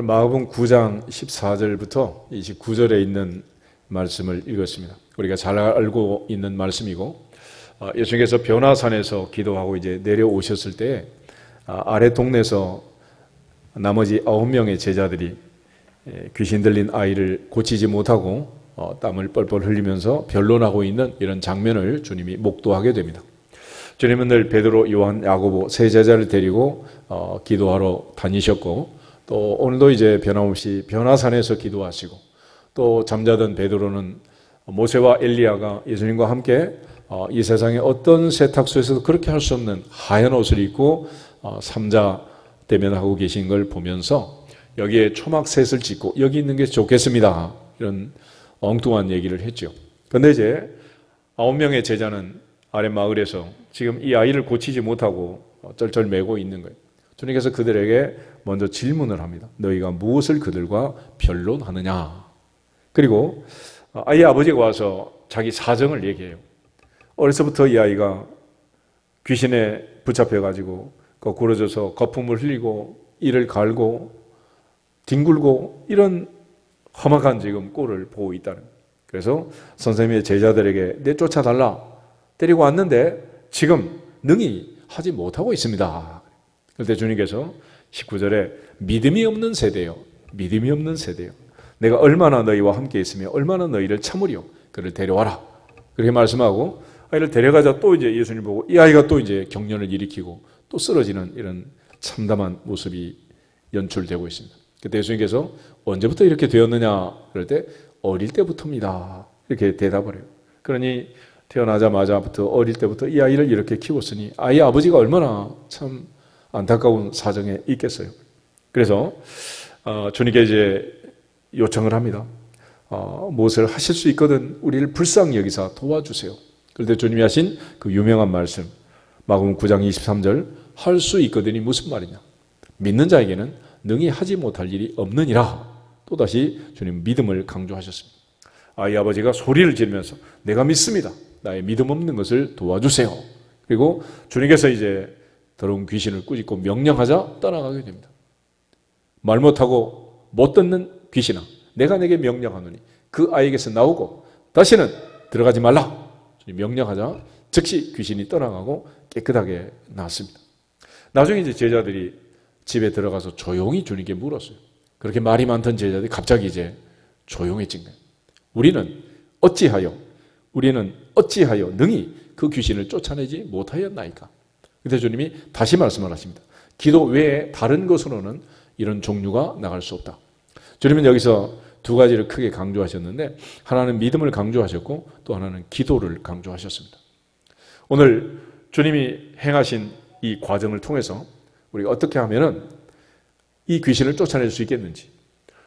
오늘 마가복음 9장 14절부터 29절에 있는 말씀을 읽었습니다. 우리가 잘 알고 있는 말씀이고, 예수님께서 변화산에서 기도하고 이제 내려오셨을 때 아래 동네에서 나머지 9명의 제자들이 귀신 들린 아이를 고치지 못하고 땀을 뻘뻘 흘리면서 변론하고 있는 이런 장면을 주님이 목도하게 됩니다. 주님은 늘 베드로, 요한, 야고보 세 제자를 데리고 기도하러 다니셨고, 또 오늘도 이제 변함없이 변화산에서 기도하시고, 또 잠자던 베드로는 모세와 엘리야가 예수님과 함께 이 세상의 어떤 세탁소에서도 그렇게 할 수 없는 하얀 옷을 입고 삼자 대면하고 계신 걸 보면서 여기에 초막셋을 짓고 여기 있는 게 좋겠습니다, 이런 엉뚱한 얘기를 했죠. 그런데 이제 9명의 제자는 아랫 마을에서 지금 이 아이를 고치지 못하고 쩔쩔매고 있는 거예요. 주님께서 그들에게 먼저 질문을 합니다. 너희가 무엇을 그들과 변론하느냐? 그리고 아이 아버지가 와서 자기 사정을 얘기해요. 어려서부터 이 아이가 귀신에 붙잡혀가지고 거꾸러져서 거품을 흘리고 이를 갈고 뒹굴고 이런 험악한 지금 꼴을 보고 있다는 거예요. 그래서 선생님의 제자들에게 내쫓아달라, 데리고 왔는데 지금 능히 하지 못하고 있습니다. 그런데 주님께서 19절에 믿음이 없는 세대요, 믿음이 없는 세대요, 내가 얼마나 너희와 함께 있으며 얼마나 너희를 참으리요, 그를 데려와라, 그렇게 말씀하고 아이를 데려가자. 또 이제 예수님 보고 이 아이가 또 이제 경련을 일으키고 또 쓰러지는 이런 참담한 모습이 연출되고 있습니다. 그때 예수님께서 언제부터 이렇게 되었느냐 그럴 때 어릴 때부터입니다, 이렇게 대답을 해요. 그러니 태어나자마자부터 어릴 때부터 이 아이를 이렇게 키웠으니 아이 아버지가 얼마나 참 안타까운 사정에 있겠어요. 그래서 주님께 이제 요청을 합니다. 무엇을 하실 수 있거든 우리를 불쌍히 여기사 도와주세요. 그런데 주님이 하신 그 유명한 말씀, 마가복음 9장 23절, 할 수 있거든이 무슨 말이냐? 믿는 자에게는 능히 하지 못할 일이 없느니라. 또다시 주님 믿음을 강조하셨습니다. 아이 아버지가 소리를 지르면서 내가 믿습니다, 나의 믿음 없는 것을 도와주세요. 그리고 주님께서 이제 더러운 귀신을 꾸짖고 명령하자 떠나가게 됩니다. 말 못하고 못 듣는 귀신아, 내가 내게 명령하노니 그 아이에게서 나오고 다시는 들어가지 말라. 주님 명령하자 즉시 귀신이 떠나가고 깨끗하게 나왔습니다. 나중에 이제 제자들이 집에 들어가서 조용히 주님께 물었어요. 그렇게 말이 많던 제자들이 갑자기 이제 조용해진 거예요. 우리는 어찌하여 능히 그 귀신을 쫓아내지 못하였나이까? 그때 주님이 다시 말씀을 하십니다. 기도 외에 다른 것으로는 이런 종류가 나갈 수 없다. 주님은 여기서 두 가지를 크게 강조하셨는데, 하나는 믿음을 강조하셨고 또 하나는 기도를 강조하셨습니다. 오늘 주님이 행하신 이 과정을 통해서 우리가 어떻게 하면은 이 귀신을 쫓아낼 수 있겠는지,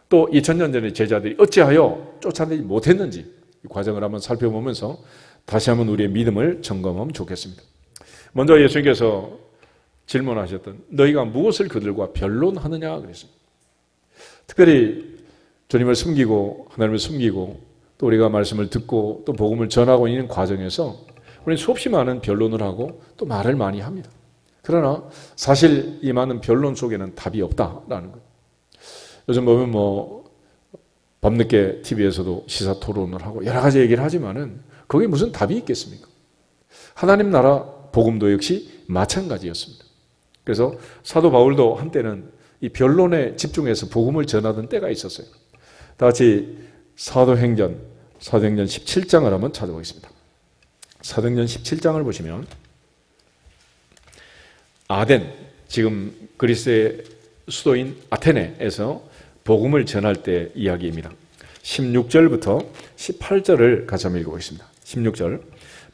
또 2000년 전에 제자들이 어찌하여 쫓아내지 못했는지 이 과정을 한번 살펴보면서 다시 한번 우리의 믿음을 점검하면 좋겠습니다. 먼저 예수님께서 질문하셨던 너희가 무엇을 그들과 변론하느냐 그랬습니다. 특별히 주님을 숨기고 하나님을 숨기고 또 우리가 말씀을 듣고 또 복음을 전하고 있는 과정에서 우리는 수없이 많은 변론을 하고 또 말을 많이 합니다. 그러나 사실 이 많은 변론 속에는 답이 없다라는 거예요. 요즘 보면 밤늦게 TV에서도 시사 토론을 하고 여러 가지 얘기를 하지만은 거기에 무슨 답이 있겠습니까? 하나님 나라 복음도 역시 마찬가지였습니다. 그래서 사도 바울도 한때는 이 변론에 집중해서 복음을 전하던 때가 있었어요. 다 같이 사도행전 17장을 한번 찾아보겠습니다. 사도행전 17장을 보시면 아덴, 지금 그리스의 수도인 아테네에서 복음을 전할 때 이야기입니다. 16절부터 18절을 같이 한번 읽어보겠습니다. 16절,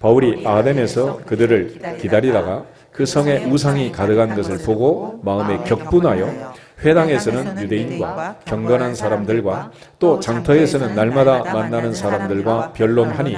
바울이 아덴에서 그들을 기다리다가 그 성에 우상이 가득한 것을 보고 마음에 격분하여 회당에서는 유대인과 경건한 사람들과 또 장터에서는 날마다 만나는 사람들과 변론하니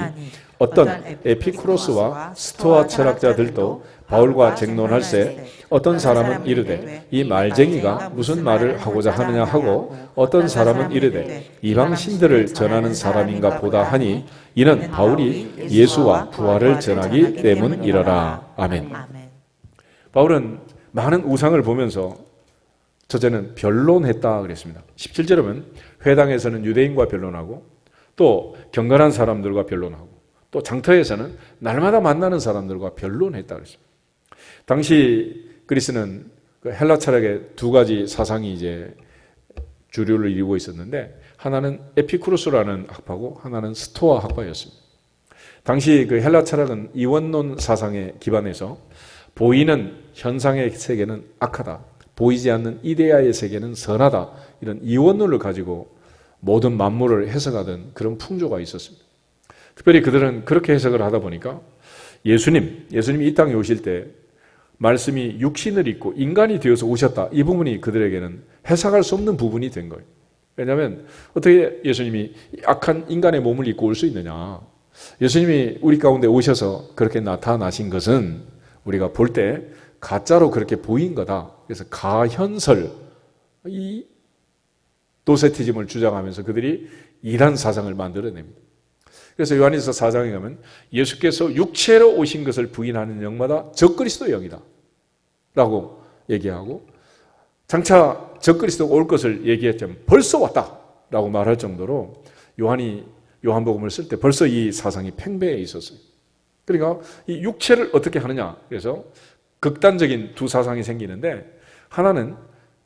어떤 에피쿠로스와 스토아 철학자들도 바울과 쟁론할세 어떤 사람은 이르되 이 말쟁이가 무슨 말을 하고자 하느냐 하고 어떤 사람은 이르되 이방 신들을 전하는 사람인가 보다 하니 이는 바울이 예수와 부활을 전하기 때문이러라. 아멘. 바울은 많은 우상을 보면서 첫째는 변론했다 그랬습니다. 17절에 보면 회당에서는 유대인과 변론하고 또 경건한 사람들과 변론하고 또 장터에서는 날마다 만나는 사람들과 변론했다 그랬습니다. 당시 그리스는 그 헬라 철학의 두 가지 사상이 이제 주류를 이루고 있었는데 하나는 에피쿠로스라는 학파고 하나는 스토아 학파였습니다. 당시 그 헬라 철학은 이원론 사상에 기반해서 보이는 현상의 세계는 악하다, 보이지 않는 이데아의 세계는 선하다, 이런 이원론을 가지고 모든 만물을 해석하던 그런 풍조가 있었습니다. 특별히 그들은 그렇게 해석을 하다 보니까 예수님이 이 땅에 오실 때 말씀이 육신을 입고 인간이 되어서 오셨다, 이 부분이 그들에게는 해석할 수 없는 부분이 된 거예요. 왜냐하면 어떻게 예수님이 악한 인간의 몸을 입고 올 수 있느냐. 예수님이 우리 가운데 오셔서 그렇게 나타나신 것은 우리가 볼 때 가짜로 그렇게 보인 거다. 그래서 가현설, 이 노세티즘을 주장하면서 그들이 이단 사상을 만들어냅니다. 그래서 요한일서 4장에 가면 예수께서 육체로 오신 것을 부인하는 영마다 적그리스도 영이다 라고 얘기하고, 장차 적그리스도가 올 것을 얘기했지만 벌써 왔다 라고 말할 정도로 요한복음을 쓸 때 벌써 이 사상이 팽배해 있었어요. 그러니까 이 육체를 어떻게 하느냐, 그래서 극단적인 두 사상이 생기는데 하나는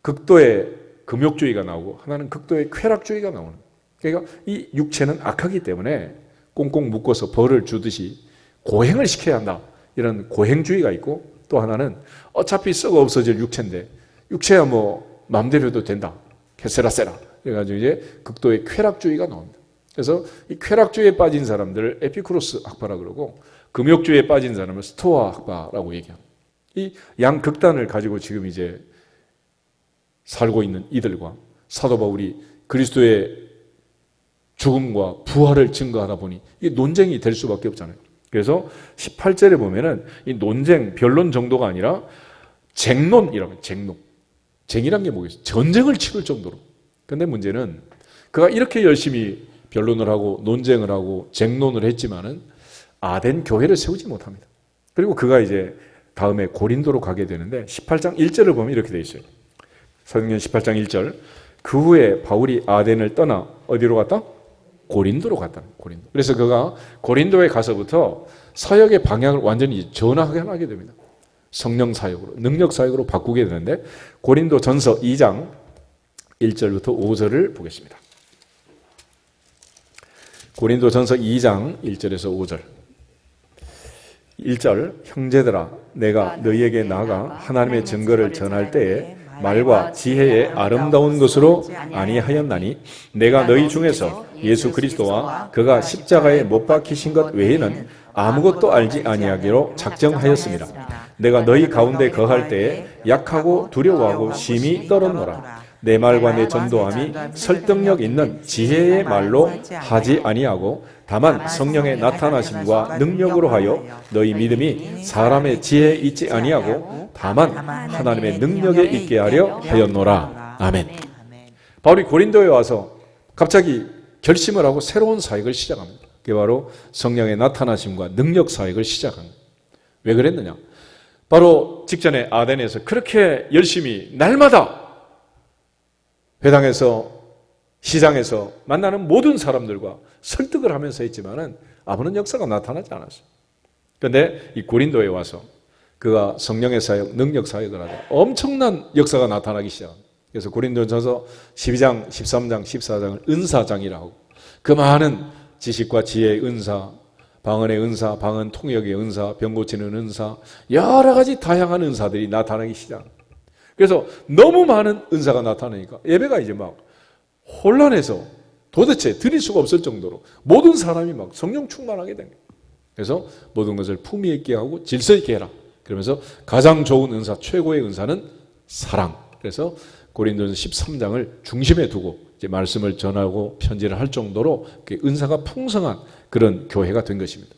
극도의 금욕주의가 나오고 하나는 극도의 쾌락주의가 나오는 거예요. 그러니까 이 육체는 악하기 때문에 꽁꽁 묶어서 벌을 주듯이 고행을 시켜야 한다, 이런 고행주의가 있고, 또 하나는 어차피 썩어 없어질 육체인데 육체야 뭐 마음대로 해도 된다, 개세라세라, 그래가지고 이제 극도의 쾌락주의가 나옵니다. 그래서 이 쾌락주의에 빠진 사람들을 에피쿠로스 학파라 그러고 금욕주의에 빠진 사람을 스토아 학파라고 얘기합니다. 이 양극단을 가지고 지금 이제 살고 있는 이들과 사도 바울이 그리스도의 죽음과 부활을 증거하다 보니 이게 논쟁이 될 수밖에 없잖아요. 그래서 18절에 보면은 이 논쟁, 변론 정도가 아니라 쟁론이라고 해요. 쟁이란 게 뭐겠어요? 전쟁을 치를 정도로. 근데 문제는 그가 이렇게 열심히 변론을 하고 논쟁을 하고 쟁론을 했지만은 아덴 교회를 세우지 못합니다. 그리고 그가 이제 다음에 고린도로 가게 되는데 18장 1절을 보면 이렇게 되어 있어요. 사도행전 18장 1절. 그 후에 바울이 아덴을 떠나 어디로 갔다? 고린도로 갔다. 고린도. 그래서 그가 고린도에 가서부터 사역의 방향을 완전히 전환하게 됩니다. 성령 사역으로, 능력 사역으로 바꾸게 되는데 고린도 전서 2장 1절부터 5절을 보겠습니다. 고린도 전서 2장 1절에서 5절. 1절. 형제들아, 내가 너희에게 나아가 하나님의 증거를 전할 때에 말과 지혜의 아름다운 것으로 아니하였나니 내가 너희 중에서 예수 그리스도와 그가 십자가에 못 박히신 것 외에는 아무것도 알지 아니하기로 작정하였습니다. 내가 너희 가운데 거할 때에 약하고 두려워하고 심히 떨었노라. 내 말과 내 전도함이 설득력 있는 지혜의 말로 하지 아니하고 다만 성령의 나타나심과 능력으로 하여 너희 믿음이 사람의 지혜에 있지 아니하고 다만 하나님의 능력에 있게 하려 하였노라. 아멘. 바울이 고린도에 와서 갑자기 결심을 하고 새로운 사역을 시작합니다. 그게 바로 성령의 나타나심과 능력 사역을 시작합니다. 왜 그랬느냐? 바로 직전에 아덴에서 그렇게 열심히 날마다 회당에서 시장에서 만나는 모든 사람들과 설득을 하면서 했지만은 아무런 역사가 나타나지 않았어요. 그런데 이 고린도에 와서 그가 성령의 사역, 능력 사역을 하다 엄청난 역사가 나타나기 시작합니다. 그래서 고린도전서 12장, 13장, 14장을 은사장이라고 하고 그 많은 지식과 지혜의 은사, 방언의 은사, 방언 통역의 은사, 병 고치는 은사, 여러 가지 다양한 은사들이 나타나기 시작합니다. 그래서 너무 많은 은사가 나타나니까 예배가 이제 막 혼란해서 도대체 드릴 수가 없을 정도로 모든 사람이 막 성령 충만하게 된 거예요. 그래서 모든 것을 품위 있게 하고 질서 있게 해라. 그러면서 가장 좋은 은사, 최고의 은사는 사랑. 그래서 고린도전서 13장을 중심에 두고 이제 말씀을 전하고 편지를 할 정도로 은사가 풍성한 그런 교회가 된 것입니다.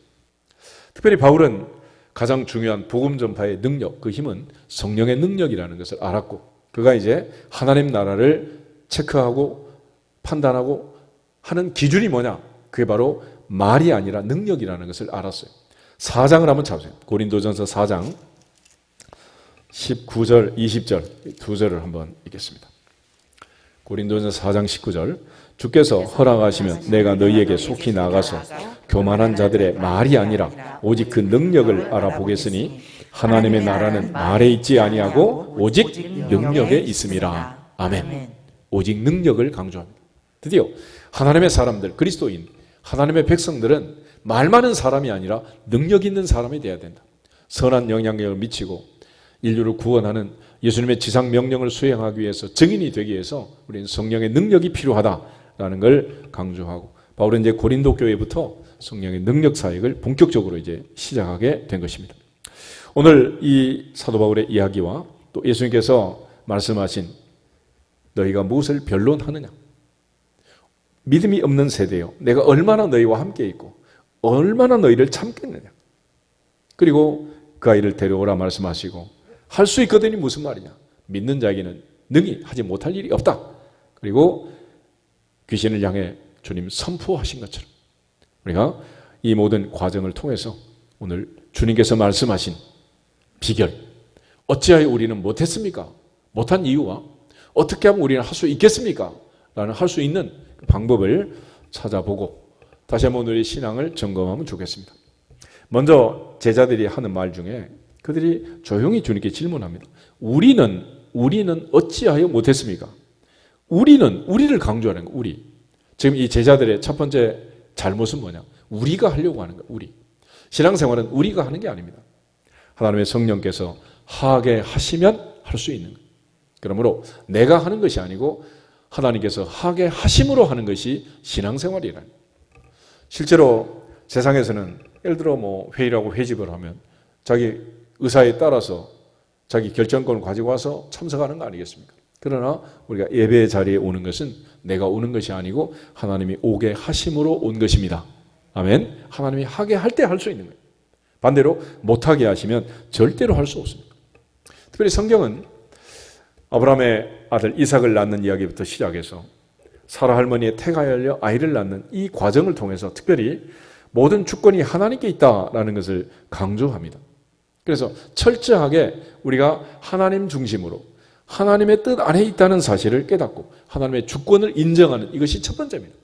특별히 바울은 가장 중요한 복음 전파의 능력, 그 힘은 성령의 능력이라는 것을 알았고 그가 이제 하나님 나라를 체크하고 판단하고 하는 기준이 뭐냐? 그게 바로 말이 아니라 능력이라는 것을 알았어요. 4장을 한번 찾으세요. 고린도전서 4장 19절, 20절 두 절을 한번 읽겠습니다. 고린도전서 4장 19절 주께서 허락하시면 내가 너희에게 속히 나가서 교만한 자들의 말이 아니라 오직 그 능력을 알아보겠으니 하나님의 나라는 말에 있지 아니하고 오직 능력에 있음이라. 아멘. 오직 능력을 강조합니다. 드디어 하나님의 사람들, 그리스도인, 하나님의 백성들은 말 많은 사람이 아니라 능력 있는 사람이 되어야 된다. 선한 영향력을 미치고 인류를 구원하는 예수님의 지상 명령을 수행하기 위해서 증인이 되기 위해서 우리는 성령의 능력이 필요하다라는 걸 강조하고 바울은 이제 고린도 교회부터 성령의 능력 사역을 본격적으로 이제 시작하게 된 것입니다. 오늘 이 사도 바울의 이야기와 또 예수님께서 말씀하신 너희가 무엇을 변론하느냐? 믿음이 없는 세대요. 내가 얼마나 너희와 함께 있고 얼마나 너희를 참겠느냐? 그리고 그 아이를 데려오라 말씀하시고 할 수 있거든이 무슨 말이냐? 믿는 자에게는 능히 하지 못할 일이 없다. 그리고 귀신을 향해 주님 선포하신 것처럼 우리가 이 모든 과정을 통해서 오늘 주님께서 말씀하신 비결, 어찌하여 우리는 못했습니까? 못한 이유와 어떻게 하면 우리는 할 수 있겠습니까? 라는 할 수 있는 방법을 찾아보고 다시 한번 우리의 신앙을 점검하면 좋겠습니다. 먼저 제자들이 하는 말 중에 그들이 조용히 주님께 질문합니다. 우리는 어찌하여 못했습니까? 우리를 강조하는 거예요. 우리. 지금 이 제자들의 첫 번째 잘못은 뭐냐? 우리가 하려고 하는 거예요. 우리. 신앙생활은 우리가 하는 게 아닙니다. 하나님의 성령께서 하게 하시면 할 수 있는 거예요. 그러므로 내가 하는 것이 아니고 하나님께서 하게 하심으로 하는 것이 신앙생활이라는 거예요. 실제로 세상에서는 예를 들어 회의라고 회집을 하면 자기 의사에 따라서 자기 결정권을 가지고 와서 참석하는 거 아니겠습니까? 그러나 우리가 예배의 자리에 오는 것은 내가 오는 것이 아니고 하나님이 오게 하심으로 온 것입니다. 아멘. 하나님이 하게 할 때 할 수 있는 거예요. 반대로 못하게 하시면 절대로 할 수 없습니다. 특별히 성경은 아브라함의 아들 이삭을 낳는 이야기부터 시작해서 사라 할머니의 태가 열려 아이를 낳는 이 과정을 통해서 특별히 모든 주권이 하나님께 있다라는 것을 강조합니다. 그래서 철저하게 우리가 하나님 중심으로 하나님의 뜻 안에 있다는 사실을 깨닫고 하나님의 주권을 인정하는 이것이 첫 번째입니다.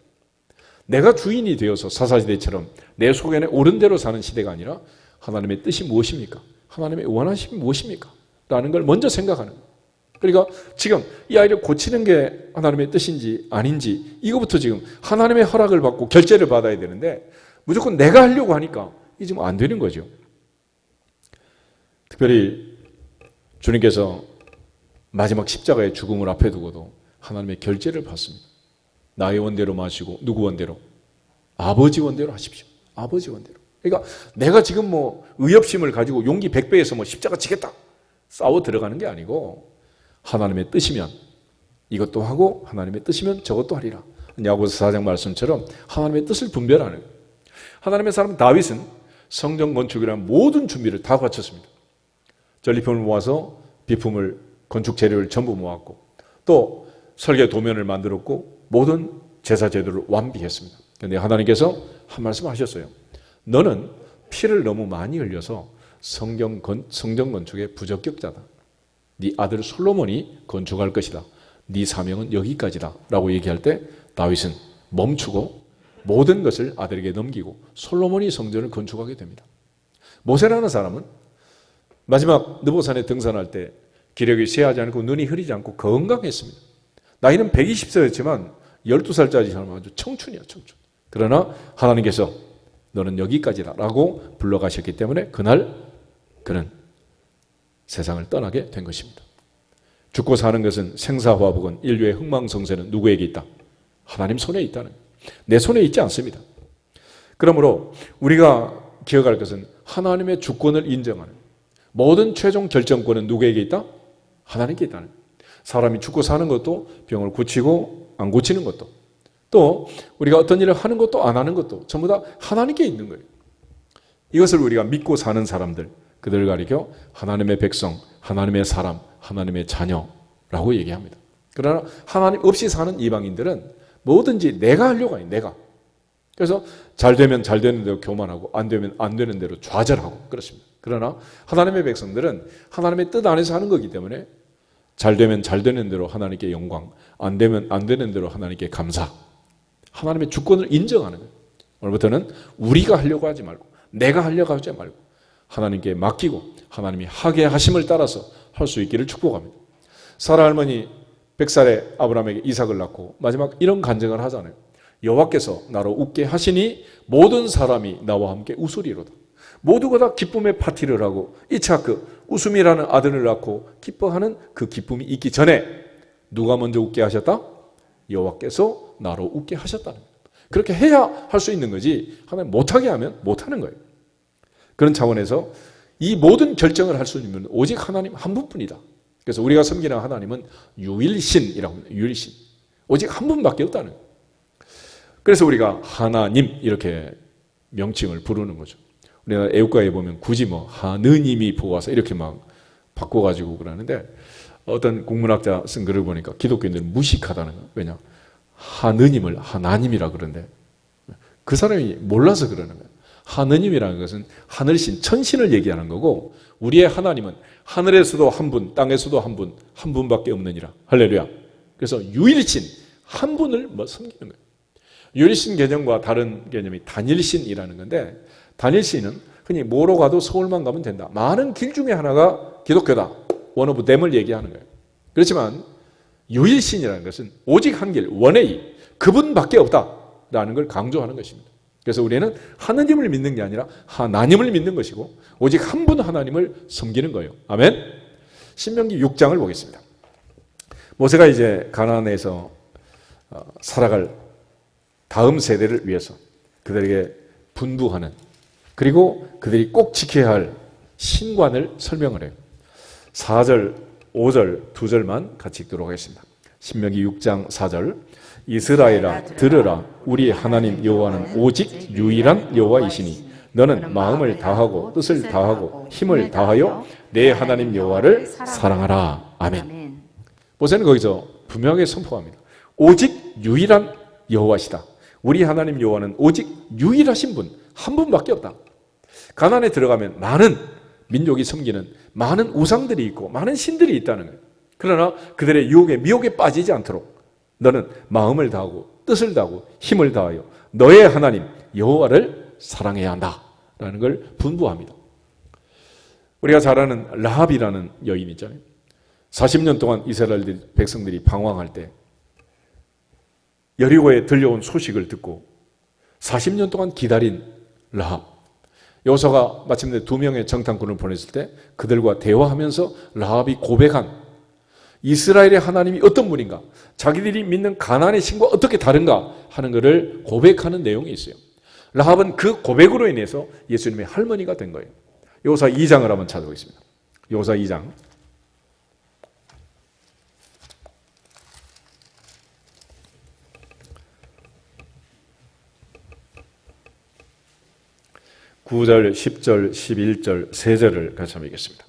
내가 주인이 되어서 사사시대처럼 내 소견에 옳은 대로 사는 시대가 아니라 하나님의 뜻이 무엇입니까? 하나님의 원하심이 무엇입니까? 라는 걸 먼저 생각하는 거예요. 그러니까 지금 이 아이를 고치는 게 하나님의 뜻인지 아닌지 이거부터 지금 하나님의 허락을 받고 결제를 받아야 되는데 무조건 내가 하려고 하니까 이게 지금 안 되는 거죠. 특별히 주님께서 마지막 십자가의 죽음을 앞에 두고도 하나님의 결제를 받습니다. 나의 원대로 마시고 누구 원대로? 아버지 원대로 하십시오. 아버지 원대로. 그러니까 내가 지금 의협심을 가지고 용기 100배에서 십자가 지겠다 싸워 들어가는 게 아니고 하나님의 뜻이면 이것도 하고 하나님의 뜻이면 저것도 하리라. 야고보서 4장 말씀처럼 하나님의 뜻을 분별하는 거예요. 하나님의 사람 다윗은 성전 건축이라는 모든 준비를 다 바쳤습니다. 전리품을 모아서 비품을 건축 재료를 전부 모았고 또 설계 도면을 만들었고 모든 제사 제도를 완비했습니다. 그런데 하나님께서 한 말씀 하셨어요. 너는 피를 너무 많이 흘려서 성전 건축의 부적격자다. 네 아들 솔로몬이 건축할 것이다. 네 사명은 여기까지다 라고 얘기할 때 다윗은 멈추고 모든 것을 아들에게 넘기고 솔로몬이 성전을 건축하게 됩니다. 모세라는 사람은 마지막 느보산에 등산할 때 기력이 쇠하지 않고 눈이 흐리지 않고 건강했습니다. 나이는 120세였지만 12살짜리 사람은 아주 청춘이야, 청춘. 그러나 하나님께서 너는 여기까지다 라고 불러가셨기 때문에 그날 그는 세상을 떠나게 된 것입니다. 죽고 사는 것은 생사화복은 인류의 흥망성쇠는 누구에게 있다? 하나님 손에 있다는 거예요. 내 손에 있지 않습니다. 그러므로 우리가 기억할 것은 하나님의 주권을 인정하는 모든 최종 결정권은 누구에게 있다? 하나님께 있다는 거예요. 사람이 죽고 사는 것도 병을 고치고 안 고치는 것도 또 우리가 어떤 일을 하는 것도 안 하는 것도 전부 다 하나님께 있는 거예요. 이것을 우리가 믿고 사는 사람들 그들을 가리켜 하나님의 백성, 하나님의 사람, 하나님의 자녀라고 얘기합니다. 그러나 하나님 없이 사는 이방인들은 뭐든지 내가 하려고 해요. 내가. 그래서 잘 되면 잘 되는 대로 교만하고 안 되면 안 되는 대로 좌절하고 그렇습니다. 그러나 하나님의 백성들은 하나님의 뜻 안에서 하는 거기 때문에 잘 되면 잘 되는 대로 하나님께 영광, 안 되면 안 되는 대로 하나님께 감사, 하나님의 주권을 인정하는 거예요. 오늘부터는 우리가 하려고 하지 말고 내가 하려고 하지 말고 하나님께 맡기고 하나님이 하게 하심을 따라서 할 수 있기를 축복합니다. 사라 할머니 100살에 아브라함에게 이삭을 낳고 마지막 이런 간증을 하잖아요. 여호와께서 나로 웃게 하시니 모든 사람이 나와 함께 웃으리로다. 모두가 다 기쁨의 파티를 하고 이차크 웃음이라는 아들을 낳고 기뻐하는 그 기쁨이 있기 전에 누가 먼저 웃게 하셨다? 여호와께서 나로 웃게 하셨다는 거예요. 그렇게 해야 할 수 있는 거지 하나님 못하게 하면 못하는 거예요. 그런 차원에서 이 모든 결정을 할 수 있는 오직 하나님 한 분뿐이다. 그래서 우리가 섬기는 하나님은 유일신이라고 합니다. 유일신. 오직 한 분밖에 없다는 거예요. 그래서 우리가 하나님 이렇게 명칭을 부르는 거죠. 우리가 애국가에 보면 굳이 뭐 하느님이 보아서 이렇게 막 바꿔가지고 그러는데 어떤 국문학자 쓴 글을 보니까 기독교인들은 무식하다는 거예요. 왜냐? 하느님을 하나님이라 그러는데 그 사람이 몰라서 그러는 거예요. 하느님이라는 것은 하늘신, 천신을 얘기하는 거고 우리의 하나님은 하늘에서도 한 분, 땅에서도 한 분, 한 분밖에 없느니라. 할렐루야. 그래서 유일신, 한 분을 섬기는 거예요. 유일신 개념과 다른 개념이 단일신이라는 건데 단일신은 흔히 뭐로 가도 서울만 가면 된다. 많은 길 중에 하나가 기독교다. 원 오브 댐을 얘기하는 거예요. 그렇지만 유일신이라는 것은 오직 한 길, 원웨이, 그분밖에 없다라는 걸 강조하는 것입니다. 그래서 우리는 하느님을 믿는 게 아니라 하나님을 믿는 것이고 오직 한 분 하나님을 섬기는 거예요. 아멘. 신명기 6장을 보겠습니다. 모세가 이제 가나안에서 살아갈 다음 세대를 위해서 그들에게 분부하는 그리고 그들이 꼭 지켜야 할 신관을 설명을 해요. 4절, 5절, 2절만 같이 읽도록 하겠습니다. 신명기 6장 4절 이스라엘아 들으라 우리 하나님 여호와는 오직 유일한 여호와이시니 너는 마음을 다하고 뜻을 다하고 힘을 다하여 내 하나님 여호와를 사랑하라. 아멘. 모세는 거기서 분명하게 선포합니다. 오직 유일한 여호와시다. 우리 하나님 여호와는 오직 유일하신 분, 한 분밖에 없다. 가나안에 들어가면 많은 민족이 섬기는 많은 우상들이 있고 많은 신들이 있다는 거예요. 그러나 그들의 유혹에 미혹에 빠지지 않도록 너는 마음을 다하고 뜻을 다하고 힘을 다하여 너의 하나님 여호와를 사랑해야 한다라는 걸 분부합니다. 우리가 잘 아는 라합이라는 여인 있잖아요. 40년 동안 이스라엘 백성들이 방황할 때 여리고에 들려온 소식을 듣고 40년 동안 기다린 라합. 여호수아가 마침내 2명의 정탐꾼을 보냈을 때 그들과 대화하면서 라합이 고백한 이스라엘의 하나님이 어떤 분인가, 자기들이 믿는 가나안의 신과 어떻게 다른가 하는 것을 고백하는 내용이 있어요. 라합은 그 고백으로 인해서 예수님의 할머니가 된 거예요. 여호수아 2장을 한번 찾아보겠습니다. 여호수아 2장 9절, 10절, 11절, 3절을 같이 한번 읽겠습니다.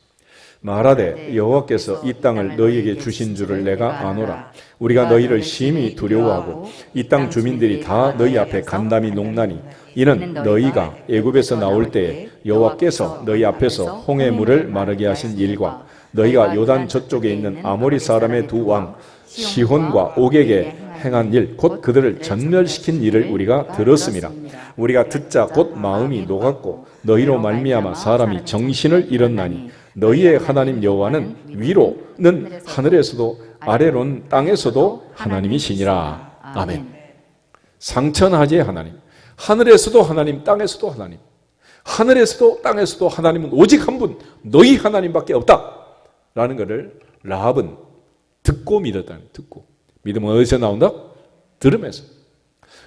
말하되 여호와께서 이 땅을 너희에게 주신 줄을 내가 아노라. 우리가 너희를 심히 두려워하고 이 땅 주민들이 다 너희 앞에 간담이 녹나니 이는 너희가 애굽에서 나올 때에 여호와께서 너희 앞에서 홍해 물을 마르게 하신 일과 너희가 요단 저쪽에 있는 아모리 사람의 두 왕 시혼과 옥에게 행한 일, 곧 그들을 전멸시킨 일을 우리가 들었습니다. 우리가 듣자 곧 마음이 녹았고 너희로 말미암아 사람이 정신을 잃었나니 너희의 하나님 여호와는 위로는 하늘에서도 아래로는 땅에서도 하나님이시니라. 아멘. 상천하지의 하나님, 하늘에서도 하나님, 땅에서도 하나님, 하늘에서도 땅에서도 하나님은 오직 한 분, 너희 하나님밖에 없다라는 것을 라합은 듣고 믿었다는. 듣고 믿음은 어디서 나온다? 들음에서.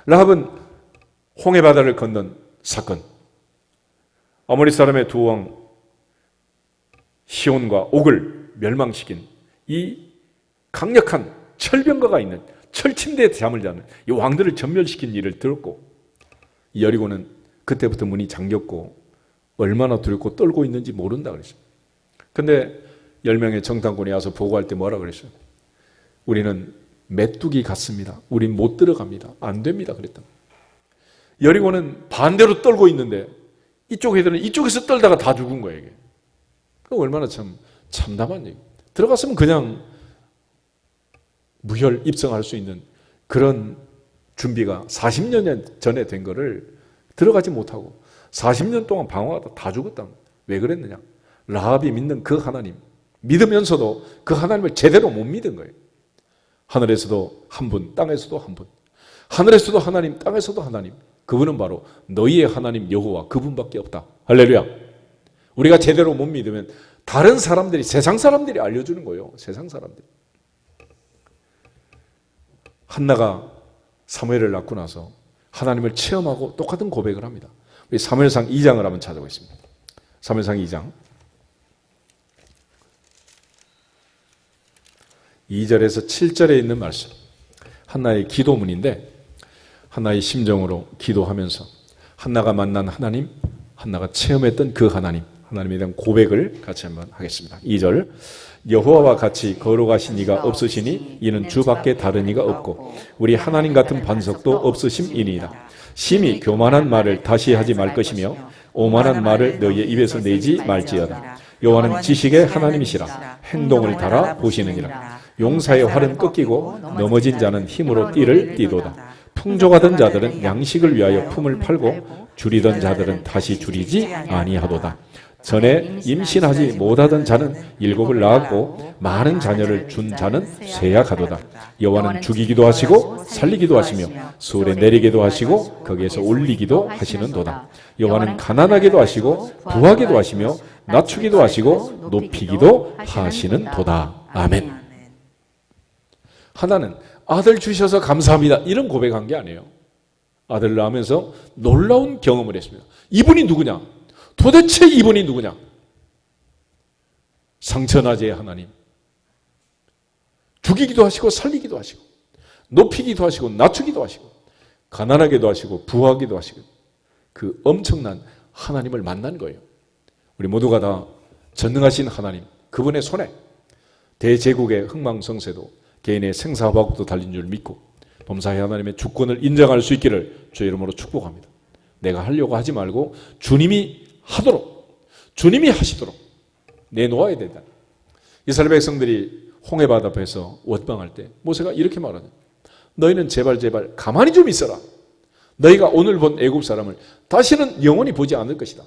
라합은 홍해 바다를 건넌 사건, 아모리 사람의 두 왕 시온과 옥을 멸망시킨 이 강력한 철병거가 있는 철침대에 잠을 자는 이 왕들을 전멸시킨 일을 들었고 여리고는 그때부터 문이 잠겼고 얼마나 두렵고 떨고 있는지 모른다 그랬어요. 근데 10명의 정탐꾼이 와서 보고할 때 뭐라 그랬어요? 우리는 메뚜기 같습니다. 우린 못 들어갑니다. 안 됩니다. 그랬다. 여리고는 반대로 떨고 있는데 이쪽 애들은 이쪽에서 떨다가 다 죽은 거예요, 이게. 얼마나 참담한 얘기. 들어갔으면 그냥 무혈 입성할 수 있는 그런 준비가 40년 전에 된 거를 들어가지 못하고 40년 동안 방황하다 다 죽었다. 왜 그랬느냐? 라합이 믿는 그 하나님, 믿으면서도 그 하나님을 제대로 못 믿은 거예요. 하늘에서도 한 분, 땅에서도 한 분. 하늘에서도 하나님, 땅에서도 하나님. 그분은 바로 너희의 하나님 여호와, 그분밖에 없다. 할렐루야. 우리가 제대로 못 믿으면 다른 사람들이, 세상 사람들이 알려주는 거예요. 세상 사람들. 한나가 사무엘을 낳고 나서 하나님을 체험하고 똑같은 고백을 합니다. 우리 사무엘상 2장을 한번 찾아보겠습니다. 사무엘상 2장 2절에서 7절에 있는 말씀. 한나의 기도문인데 한나의 심정으로 기도하면서 한나가 만난 하나님, 한나가 체험했던 그 하나님에 대한 고백을 같이 한번 하겠습니다. 2절. 여호와와 같이 거룩하신 이가 없으시니 이는 주밖에 다른 이가 없고 우리 하나님 같은 반석도 없으심이니이다. 심히 교만한 말을 다시 하지 말 것이며 오만한 말을 너희의 입에서 내지 말지어다. 여호와는 지식의 하나님이시라. 행동을 달아 보시느니라. 용사의 활은 꺾이고 넘어진 자는 힘으로 띠를 띠도다. 풍족하던 자들은 양식을 위하여 품을 팔고 줄이던 자들은 다시 줄이지 아니하도다. 전에 임신하지 못하던 자는 7을 낳았고 많은 자녀를 준 자는 쇠약하도다. 여호와는 죽이기도 하시고 살리기도 하시며 수월에 내리기도 하시고 거기에서 올리기도 하시는도다. 여호와는 가난하게도 하시고 부하게도 하시며 낮추기도 하시고 높이기도 하시는도다. 아멘. 하나는 아들 주셔서 감사합니다 이런 고백한 게 아니에요. 아들을 낳으면서 놀라운 경험을 했습니다. 이분이 누구냐? 도대체 이분이 누구냐? 상천하제의 하나님. 죽이기도 하시고 살리기도 하시고 높이기도 하시고 낮추기도 하시고 가난하게도 하시고 부하기도 하시고 그 엄청난 하나님을 만난 거예요. 우리 모두가 다 전능하신 하나님, 그분의 손에 대제국의 흥망성쇠도 개인의 생사화복도 달린 줄 믿고 범사의 하나님의 주권을 인정할 수 있기를 주의 이름으로 축복합니다. 내가 하려고 하지 말고 주님이 하도록, 주님이 하시도록 내놓아야 된다. 이스라엘 백성들이 홍해바다 앞에서 원망할 때 모세가 이렇게 말하죠. 너희는 제발 가만히 좀 있어라. 너희가 오늘 본 애굽 사람을 다시는 영원히 보지 않을 것이다.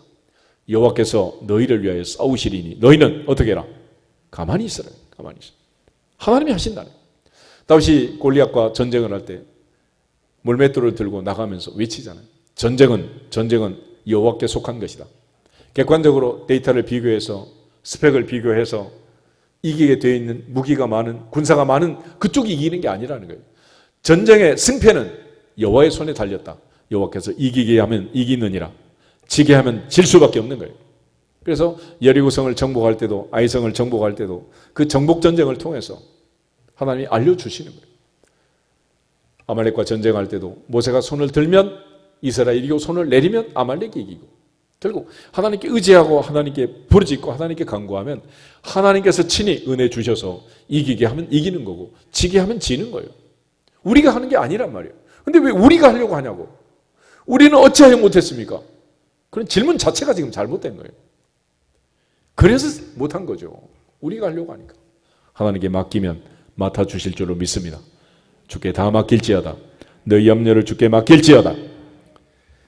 여호와께서 너희를 위하여 싸우시리니 너희는 어떻게 해라? 가만히 있어라. 가만히 있어. 하나님이 하신다는. 다윗이 골리앗과 전쟁을 할 때 물맷돌을 들고 나가면서 외치잖아요. 전쟁은 여호와께 속한 것이다. 객관적으로 데이터를 비교해서 스펙을 비교해서 이기게 되어 있는 무기가 많은 군사가 많은 그쪽이 이기는 게 아니라는 거예요. 전쟁의 승패는 여호와의 손에 달렸다. 여호와께서 이기게 하면 이기느니라. 지게 하면 질 수밖에 없는 거예요. 그래서 여리고성을 정복할 때도 아이성을 정복할 때도 그 정복 전쟁을 통해서 하나님이 알려주시는 거예요. 아말렉과 전쟁할 때도 모세가 손을 들면 이스라엘이 이기고 손을 내리면 아말렉이 이기고 결국 하나님께 의지하고 하나님께 부르짖고 하나님께 간구하면 하나님께서 친히 은혜 주셔서 이기게 하면 이기는 거고 지게 하면 지는 거예요. 우리가 하는 게 아니란 말이에요. 근데 왜 우리가 하려고 하냐고. 우리는 어찌하여 못했습니까? 그런 질문 자체가 지금 잘못된 거예요. 그래서 못한 거죠. 우리가 하려고 하니까. 하나님께 맡기면 맡아주실 줄로 믿습니다. 주께 다 맡길지어다. 너희 염려를 주께 맡길지어다.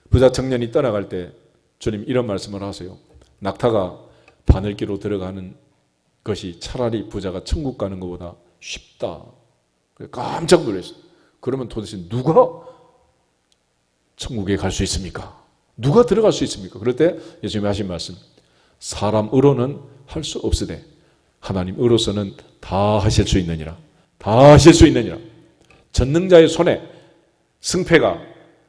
부자 청년이 떠나갈 때 주님 이런 말씀을 하세요. 낙타가 바늘기로 들어가는 것이 차라리 부자가 천국 가는 것보다 쉽다. 깜짝 놀랐어요. 그러면 도대체 누가 천국에 갈 수 있습니까? 누가 들어갈 수 있습니까? 그럴 때 예수님이 하신 말씀, 사람으로는 할 수 없으되 하나님으로서는 다 하실 수 있느니라. 다 하실 수 있느니라. 전능자의 손에 승패가,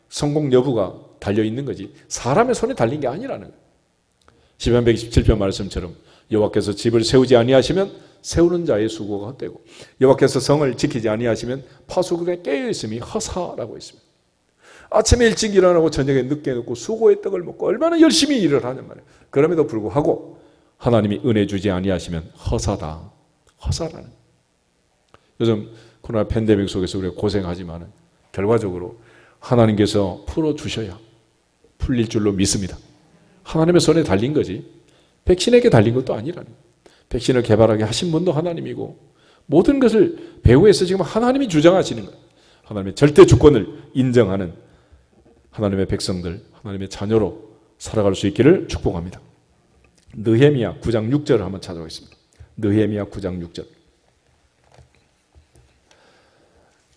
성공 여부가 달려있는 거지 사람의 손에 달린 게 아니라는 거예요. 시편 127편 말씀처럼 여호와께서 집을 세우지 아니하시면 세우는 자의 수고가 헛되고 여호와께서 성을 지키지 아니하시면 파수꾼에 깨어있음이 허사라고 했습니다. 아침에 일찍 일어나고 저녁에 늦게 눕고 수고의 떡을 먹고 얼마나 열심히 일을 하냔 말이에요. 그럼에도 불구하고 하나님이 은혜 주지 아니하시면 허사다. 허사라는. 요즘 코로나 팬데믹 속에서 우리가 고생하지만 결과적으로 하나님께서 풀어주셔야 풀릴 줄로 믿습니다. 하나님의 손에 달린 거지 백신에게 달린 것도 아니라는 거예요. 백신을 개발하게 하신 분도 하나님이고 모든 것을 배후에서 지금 하나님이 주장하시는 거예요. 하나님의 절대 주권을 인정하는 하나님의 백성들, 하나님의 자녀로 살아갈 수 있기를 축복합니다. 느헤미야 9장 6절을 한번 찾아보겠습니다. 느헤미야 9장 6절.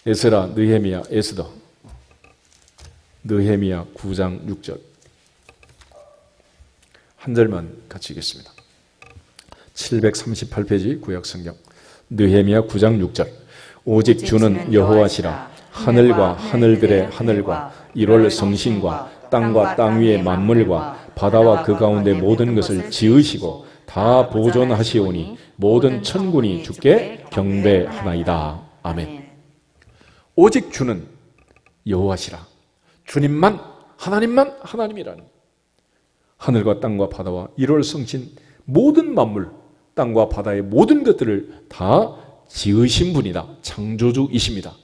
에스라, 느헤미야, 에스더. 느헤미야 9장 6절. 한 절만 같이 읽겠습니다. 738페이지 구약성경. 느헤미야 9장 6절. 오직 주는 여호와시라. 하늘과 하늘들의 하늘과 1월 성신과 땅과 땅 위의 만물과 바다와 그 가운데 모든 것을 지으시고 다 보존하시오니 모든 천군이 주께 경배하나이다. 아멘. 오직 주는 여호와시라. 주님만, 하나님만 하나님이라는. 하늘과 땅과 바다와 1월 성신 모든 만물, 땅과 바다의 모든 것들을 다 지으신 분이다. 창조주이십니다.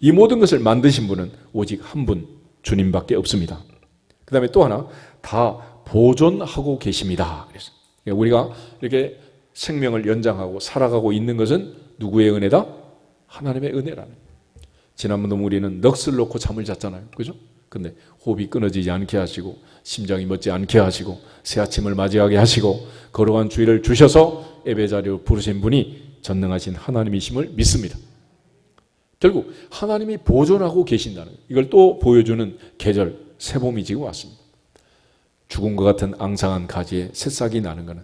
이 모든 것을 만드신 분은 오직 한 분, 주님밖에 없습니다. 그 다음에 또 하나, 다 보존하고 계십니다. 그래서 우리가 이렇게 생명을 연장하고 살아가고 있는 것은 누구의 은혜다? 하나님의 은혜라는. 지난번도 우리는 넋을 놓고 잠을 잤잖아요. 그죠? 근데 호흡이 끊어지지 않게 하시고 심장이 멎지 않게 하시고 새 아침을 맞이하게 하시고 거룩한 주일을 주셔서 예배 자리로 부르신 분이 전능하신 하나님이심을 믿습니다. 결국 하나님이 보존하고 계신다는 이걸 또 보여주는 계절 새봄이 지금 왔습니다. 죽음과 같은 앙상한 가지에 새싹이 나는 것은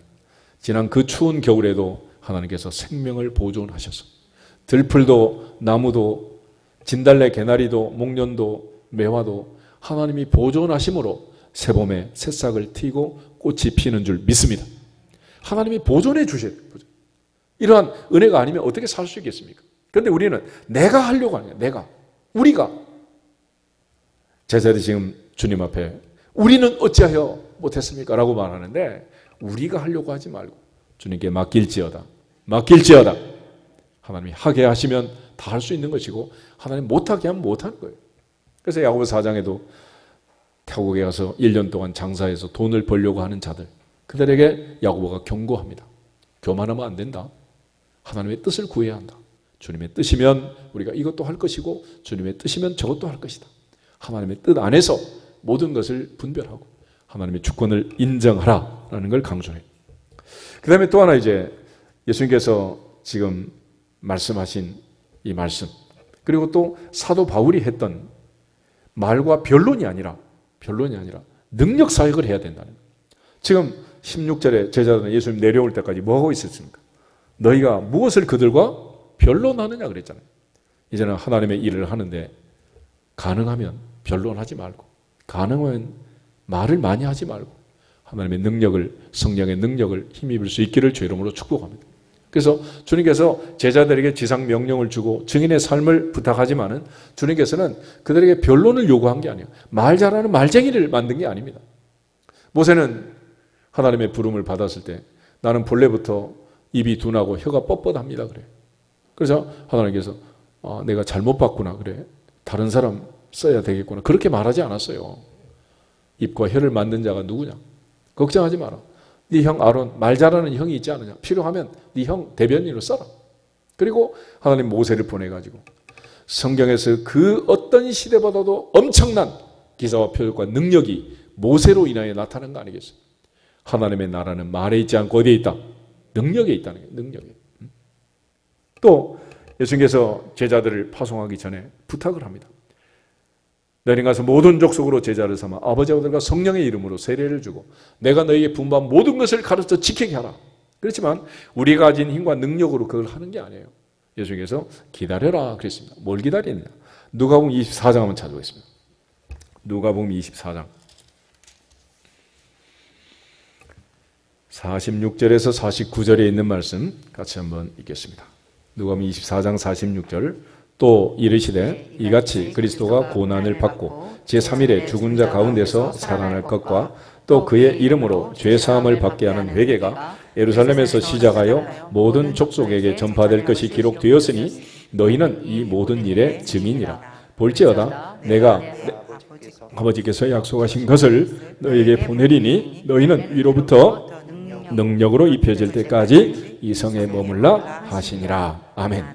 지난 그 추운 겨울에도 하나님께서 생명을 보존하셔서 들풀도 나무도 진달래 개나리도 목련도 매화도 하나님이 보존하심으로 새봄에 새싹을 틔고 꽃이 피는 줄 믿습니다. 하나님이 보존해 주셔야 돼요. 이러한 은혜가 아니면 어떻게 살 수 있겠습니까? 그런데 우리는 내가 하려고 하는 거예요. 우리가. 제자들이 지금 주님 앞에 우리는 어찌하여 못했습니까? 라고 말하는데 우리가 하려고 하지 말고 주님께 맡길지어다. 하나님이 하게 하시면 다 할 수 있는 것이고 하나님 못하게 하면 못하는 거예요. 그래서 야고보서 4장에도 태국에 가서 1년 동안 장사해서 돈을 벌려고 하는 자들, 그들에게 야고보가 경고합니다. 교만하면 안 된다. 하나님의 뜻을 구해야 한다. 주님의 뜻이면 우리가 이것도 할 것이고 주님의 뜻이면 저것도 할 것이다. 하나님의 뜻 안에서 모든 것을 분별하고 하나님의 주권을 인정하라라는 걸 강조해요. 그 다음에 또 하나 이제 예수님께서 지금 말씀하신 이 말씀, 그리고 또 사도 바울이 했던 말과 변론이 아니라 능력 사역을 해야 된다는 거예요. 지금 16절에 제자들은 예수님 내려올 때까지 뭐 하고 있었습니까? 너희가 무엇을 그들과 변론하느냐 그랬잖아요. 이제는 하나님의 일을 하는데 가능하면 변론하지 말고 가능하면 말을 많이 하지 말고 하나님의 능력을, 성령의 능력을 힘입을 수 있기를 주 이름으로 축복합니다. 그래서 주님께서 제자들에게 지상 명령을 주고 증인의 삶을 부탁하지만은 주님께서는 그들에게 변론을 요구한 게 아니에요. 말 잘하는 말쟁이를 만든 게 아닙니다. 모세는 하나님의 부름을 받았을 때 나는 본래부터 입이 둔하고 혀가 뻣뻣합니다. 그래. 그래서 하나님께서 내가 잘못 봤구나. 그래. 다른 사람 써야 되겠구나. 그렇게 말하지 않았어요. 입과 혀를 만든 자가 누구냐? 걱정하지 마라. 네 형 아론 말 잘하는 형이 있지 않느냐? 필요하면 네 형 대변인으로 써라. 그리고 하나님 모세를 보내가지고 성경에서 그 어떤 시대보다도 엄청난 기사와 표적과 능력이 모세로 인하여 나타난 거 아니겠어요? 하나님의 나라는 말에 있지 않고 어디에 있다? 능력에 있다는 거예요. 능력에. 또 예수님께서 제자들을 파송하기 전에 부탁을 합니다. 너희는 가서 모든 족속으로 제자를 삼아 아버지와 아들과 성령의 이름으로 세례를 주고 내가 너희에게 분부한 모든 것을 가르쳐 지키게 하라. 그렇지만 우리가 가진 힘과 능력으로 그걸 하는 게 아니에요. 예수님께서 기다려라 그랬습니다. 뭘 기다리느냐? 누가복음 24장 한번 찾아보겠습니다. 누가복음 24장 46절에서 49절에 있는 말씀 같이 한번 읽겠습니다. 누가복음 24장 46절. 또 이르시되 이같이 그리스도가 고난을 받고 제3일에 죽은 자 가운데서 살아날 것과 또 그의 이름으로 죄사함을 받게 하는 회개가 예루살렘에서 시작하여 모든 족속에게 전파될 것이 기록되었으니 너희는 이 모든 일의 증인이라. 볼지어다 내가 아버지께서 약속하신 것을 너희에게 보내리니 너희는 위로부터 능력으로 입혀질 때까지 이 성에 머물라 하시니라. 아멘.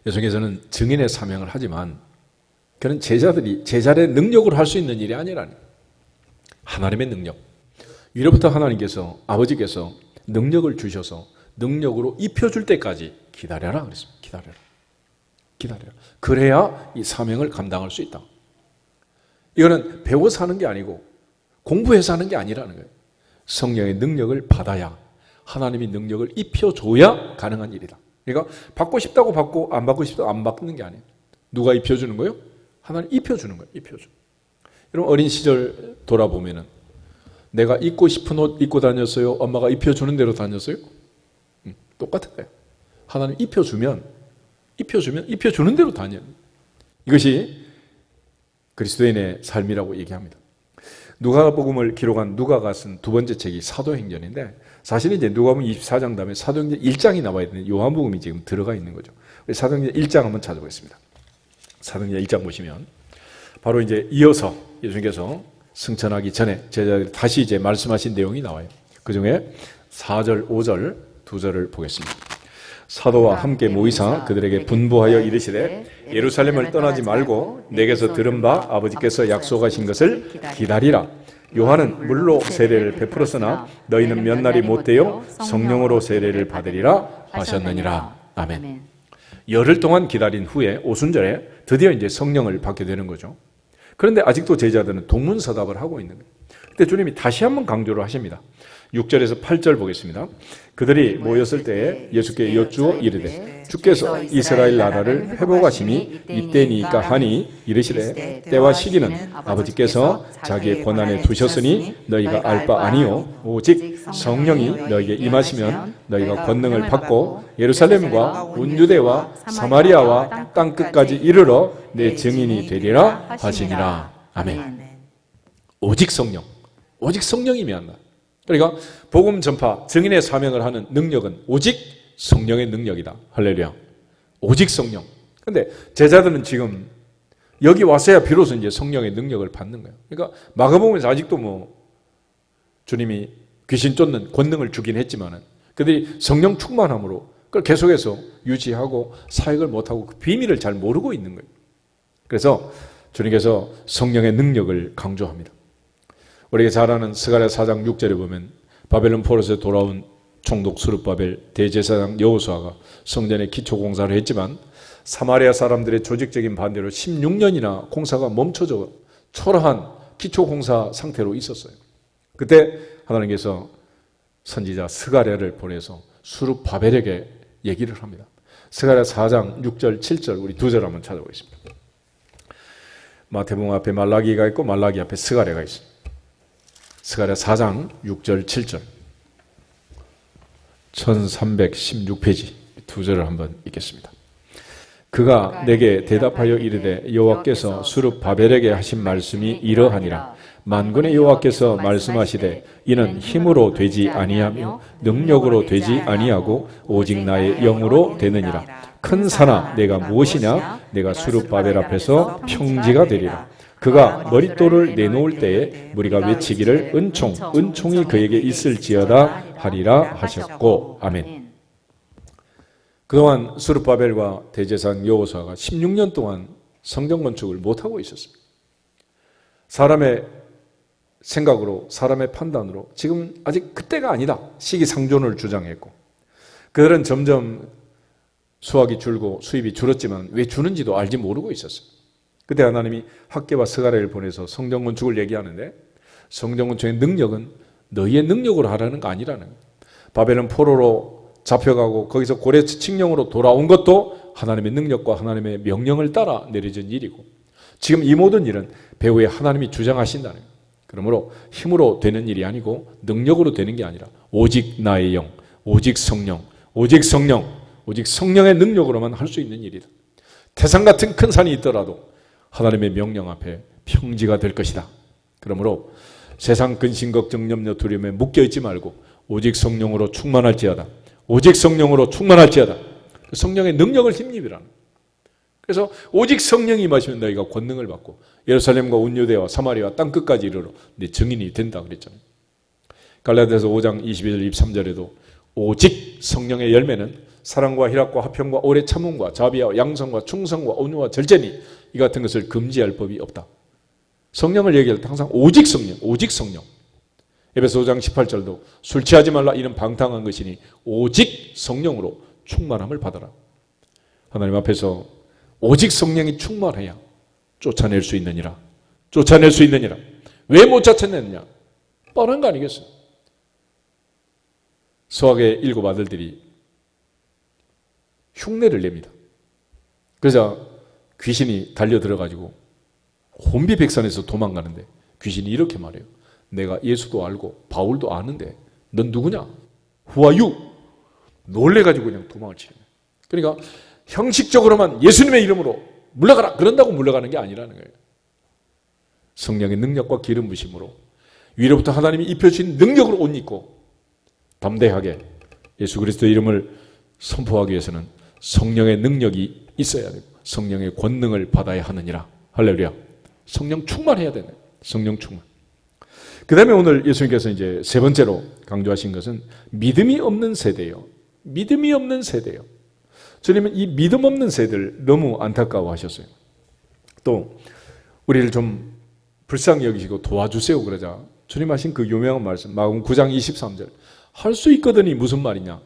예수님께서는 증인의 사명을 하지만 그는 제자들이 제자의 능력으로 할 수 있는 일이 아니라니. 하나님의 능력. 위로부터 하나님께서 아버지께서 능력을 주셔서 능력으로 입혀줄 때까지 기다려라 그랬습니다. 기다려라. 그래야 이 사명을 감당할 수 있다. 이거는 배워서 하는 게 아니고 공부해서 하는 게 아니라는 거예요. 성령의 능력을 받아야 하나님이 능력을 입혀줘야 가능한 일이다. 그러니까 받고 싶다고 받고 안 받고 싶다고 안 받는 게 아니에요. 누가 입혀주는 거예요? 하나님 입혀주는 거예요. 입혀줘. 여러분 어린 시절 돌아보면은 내가 입고 싶은 옷 입고 다녔어요? 엄마가 입혀주는 대로 다녔어요? 똑같은 거예요. 하나님 입혀주면 입혀주는 대로 다녀요. 이것이 그리스도인의 삶이라고 얘기합니다. 누가복음을 기록한 누가가 쓴 두 번째 책이 사도행전인데 사실은 이제 누가복음 24장 다음에 사도행전 1장이 나와야 되는데 요한복음이 지금 들어가 있는 거죠. 사도행전 1장 한번 찾아보겠습니다. 사도행전 1장 보시면 바로 이제 이어서 예수님께서 승천하기 전에 제자들이 다시 이제 말씀하신 내용이 나와요. 그 중에 4절, 5절 두 절을 보겠습니다. 사도와 함께 모이사 그들에게 분부하여 이르시되 예루살렘을 떠나지 말고 내게서 들은 바 아버지께서 약속하신 것을 기다리라. 요한은 물로 세례를 베풀었으나 너희는 몇 날이 못되어 성령으로 세례를 받으리라 하셨느니라. 아멘. 열흘 동안 기다린 후에 오순절에 드디어 이제 성령을 받게 되는 거죠. 그런데 아직도 제자들은 동문서답을 하고 있는 거예요. 그때 주님이 다시 한번 강조를 하십니다. 6절에서 8절 보겠습니다. 그들이 모였을 때에 예수께 여쭈어 이르되 주께서 이스라엘 나라를 회복하심이 이때니까 하니 이르시되 때와 시기는 아버지께서 자기의 권한에 두셨으니 너희가 알 바 아니요 오직 성령이 너희에게 임하시면 너희가 권능을 받고 예루살렘과 온 유대와 사마리아와 땅끝까지 이르러 내 증인이 되리라 하시니라. 아멘. 오직 성령, 오직 성령이면 한다. 그러니까 복음 전파, 증인의 사명을 하는 능력은 오직 성령의 능력이다. 할렐루야. 오직 성령. 근데 제자들은 지금 여기 왔어야 비로소 이제 성령의 능력을 받는 거예요. 그러니까 마가복음에서 아직도 뭐 주님이 귀신 쫓는 권능을 주긴 했지만은 그들이 성령 충만함으로 그걸 계속해서 유지하고 사역을 못하고 그 비밀을 잘 모르고 있는 거예요. 그래서 주님께서 성령의 능력을 강조합니다. 우리가 잘 아는 스가랴 4장 6절에 보면 바벨론 포로에서 돌아온 총독 수룹바벨 대제사장 여호수아가 성전에 기초 공사를 했지만 사마리아 사람들의 조직적인 반대로 16년이나 공사가 멈춰져 초라한 기초 공사 상태로 있었어요. 그때 하나님께서 선지자 스가랴를 보내서 수룹바벨에게 얘기를 합니다. 스가랴 4장 6절 7절 우리 두 절 한번 찾아보겠습니다. 마태복음 앞에 말라기가 있고 말라기 앞에 스가랴가 있습니다. 스가랴 4장 6절 7절 1316페이지 두 절을 한번 읽겠습니다. 그가 내게 대답하여 이르되 여호와께서 수룹바벨에게 하신 말씀이 이러하니라. 만군의 여호와께서 말씀하시되 이는 힘으로 되지 아니하며 능력으로 되지 아니하고 오직 나의 영으로 되느니라. 큰 산아 내가 무엇이냐? 내가 수룹바벨 앞에서 평지가 되리라. 그가 머릿돌을 내놓을 때에 무리가 외치기를 은총이 그에게 있을지어다 하리라 하셨고. 아멘. 그동안 수룹바벨과 대제사장 여호수아가 16년 동안 성전 건축을 못하고 있었습니다. 사람의 생각으로 사람의 판단으로 지금 아직 그때가 아니다 시기상존을 주장했고 그들은 점점 수확이 줄고 수입이 줄었지만 왜 주는지도 알지 모르고 있었어요. 그때 하나님이 학개와 스가랴를 보내서 성전 건축을 얘기하는데 성전 건축의 능력은 너희의 능력으로 하라는 거 아니라는 거예요. 바벨론 포로로 잡혀가고 거기서 고레 칙령으로 돌아온 것도 하나님의 능력과 하나님의 명령을 따라 내려진 일이고 지금 이 모든 일은 배후에 하나님이 주장하신다는 거예요. 그러므로 힘으로 되는 일이 아니고 능력으로 되는 게 아니라 오직 나의 영, 오직 성령, 오직 성령의 능력으로만 할 수 있는 일이다. 태산 같은 큰 산이 있더라도 하나님의 명령 앞에 평지가 될 것이다. 그러므로 세상 근심 걱정 염려 두려움에 묶여있지 말고 오직 성령으로 충만할지어다. 오직 성령으로 충만할지어다. 성령의 능력을 힘입으라는 거예요. 그래서 오직 성령이 임하시면 너희가 권능을 받고 예루살렘과 온 유대와 사마리아 땅끝까지 이르러 내 증인이 된다 그랬잖아요. 갈라디아서 5장 22절 23절에도 오직 성령의 열매는 사랑과 희락과 화평과 오래 참음과 자비와 양성과 충성과 온유와 절제니 이 같은 것을 금지할 법이 없다. 성령을 얘기할 때 항상 오직 성령, 오직 성령. 에베소 5장 18절도 술 취하지 말라 이는 방탕한 것이니 오직 성령으로 충만함을 받아라. 하나님 앞에서 오직 성령이 충만해야 쫓아낼 수 있느니라. 쫓아낼 수 있느니라. 왜 못 쫓아냈느냐? 뻔한 거 아니겠어요? 수학의 7 아들들이 흉내를 냅니다. 그러자 귀신이 달려들어가지고 혼비백산에서 도망가는데 귀신이 이렇게 말해요. 내가 예수도 알고 바울도 아는데 넌 누구냐? Who are you? 놀래가지고 그냥 도망을 치는 거예요. 그러니까 형식적으로만 예수님의 이름으로 물러가라 그런다고 물러가는 게 아니라는 거예요. 성령의 능력과 기름 부심으로 위로부터 하나님이 입혀주신 능력으로 옷 입고 담대하게 예수 그리스도의 이름을 선포하기 위해서는 성령의 능력이 있어야 되고 성령의 권능을 받아야 하느니라. 할렐루야. 성령 충만해야 되네. 성령 충만. 그 다음에 오늘 예수님께서 이제 세 번째로 강조하신 것은 믿음이 없는 세대예요. 믿음이 없는 세대예요. 주님은 이 믿음 없는 세대를 너무 안타까워하셨어요. 또 우리를 좀 불쌍히 여기시고 도와주세요 그러자 주님 하신 그 유명한 말씀 마가복음 9장 23절 할 수 있거든이 무슨 말이냐?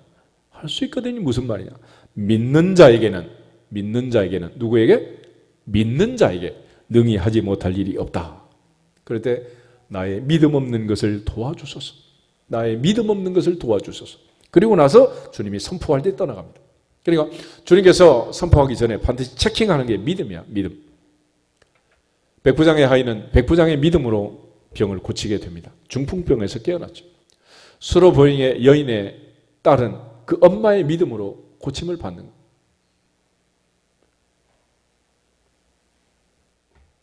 할 수 있거든이 무슨 말이냐? 믿는 자에게는 누구에게? 믿는 자에게 능히 하지 못할 일이 없다. 그럴 때 나의 믿음 없는 것을 도와주소서. 나의 믿음 없는 것을 도와주소서. 그리고 나서 주님이 선포할 때 떠나갑니다. 그러니까 주님께서 선포하기 전에 반드시 체킹하는 게 믿음이야. 믿음. 백부장의 아이는 백부장의 믿음으로 병을 고치게 됩니다. 중풍병에서 깨어났죠. 수로보잉의 여인의 딸은 그 엄마의 믿음으로 고침을 받는 거예요.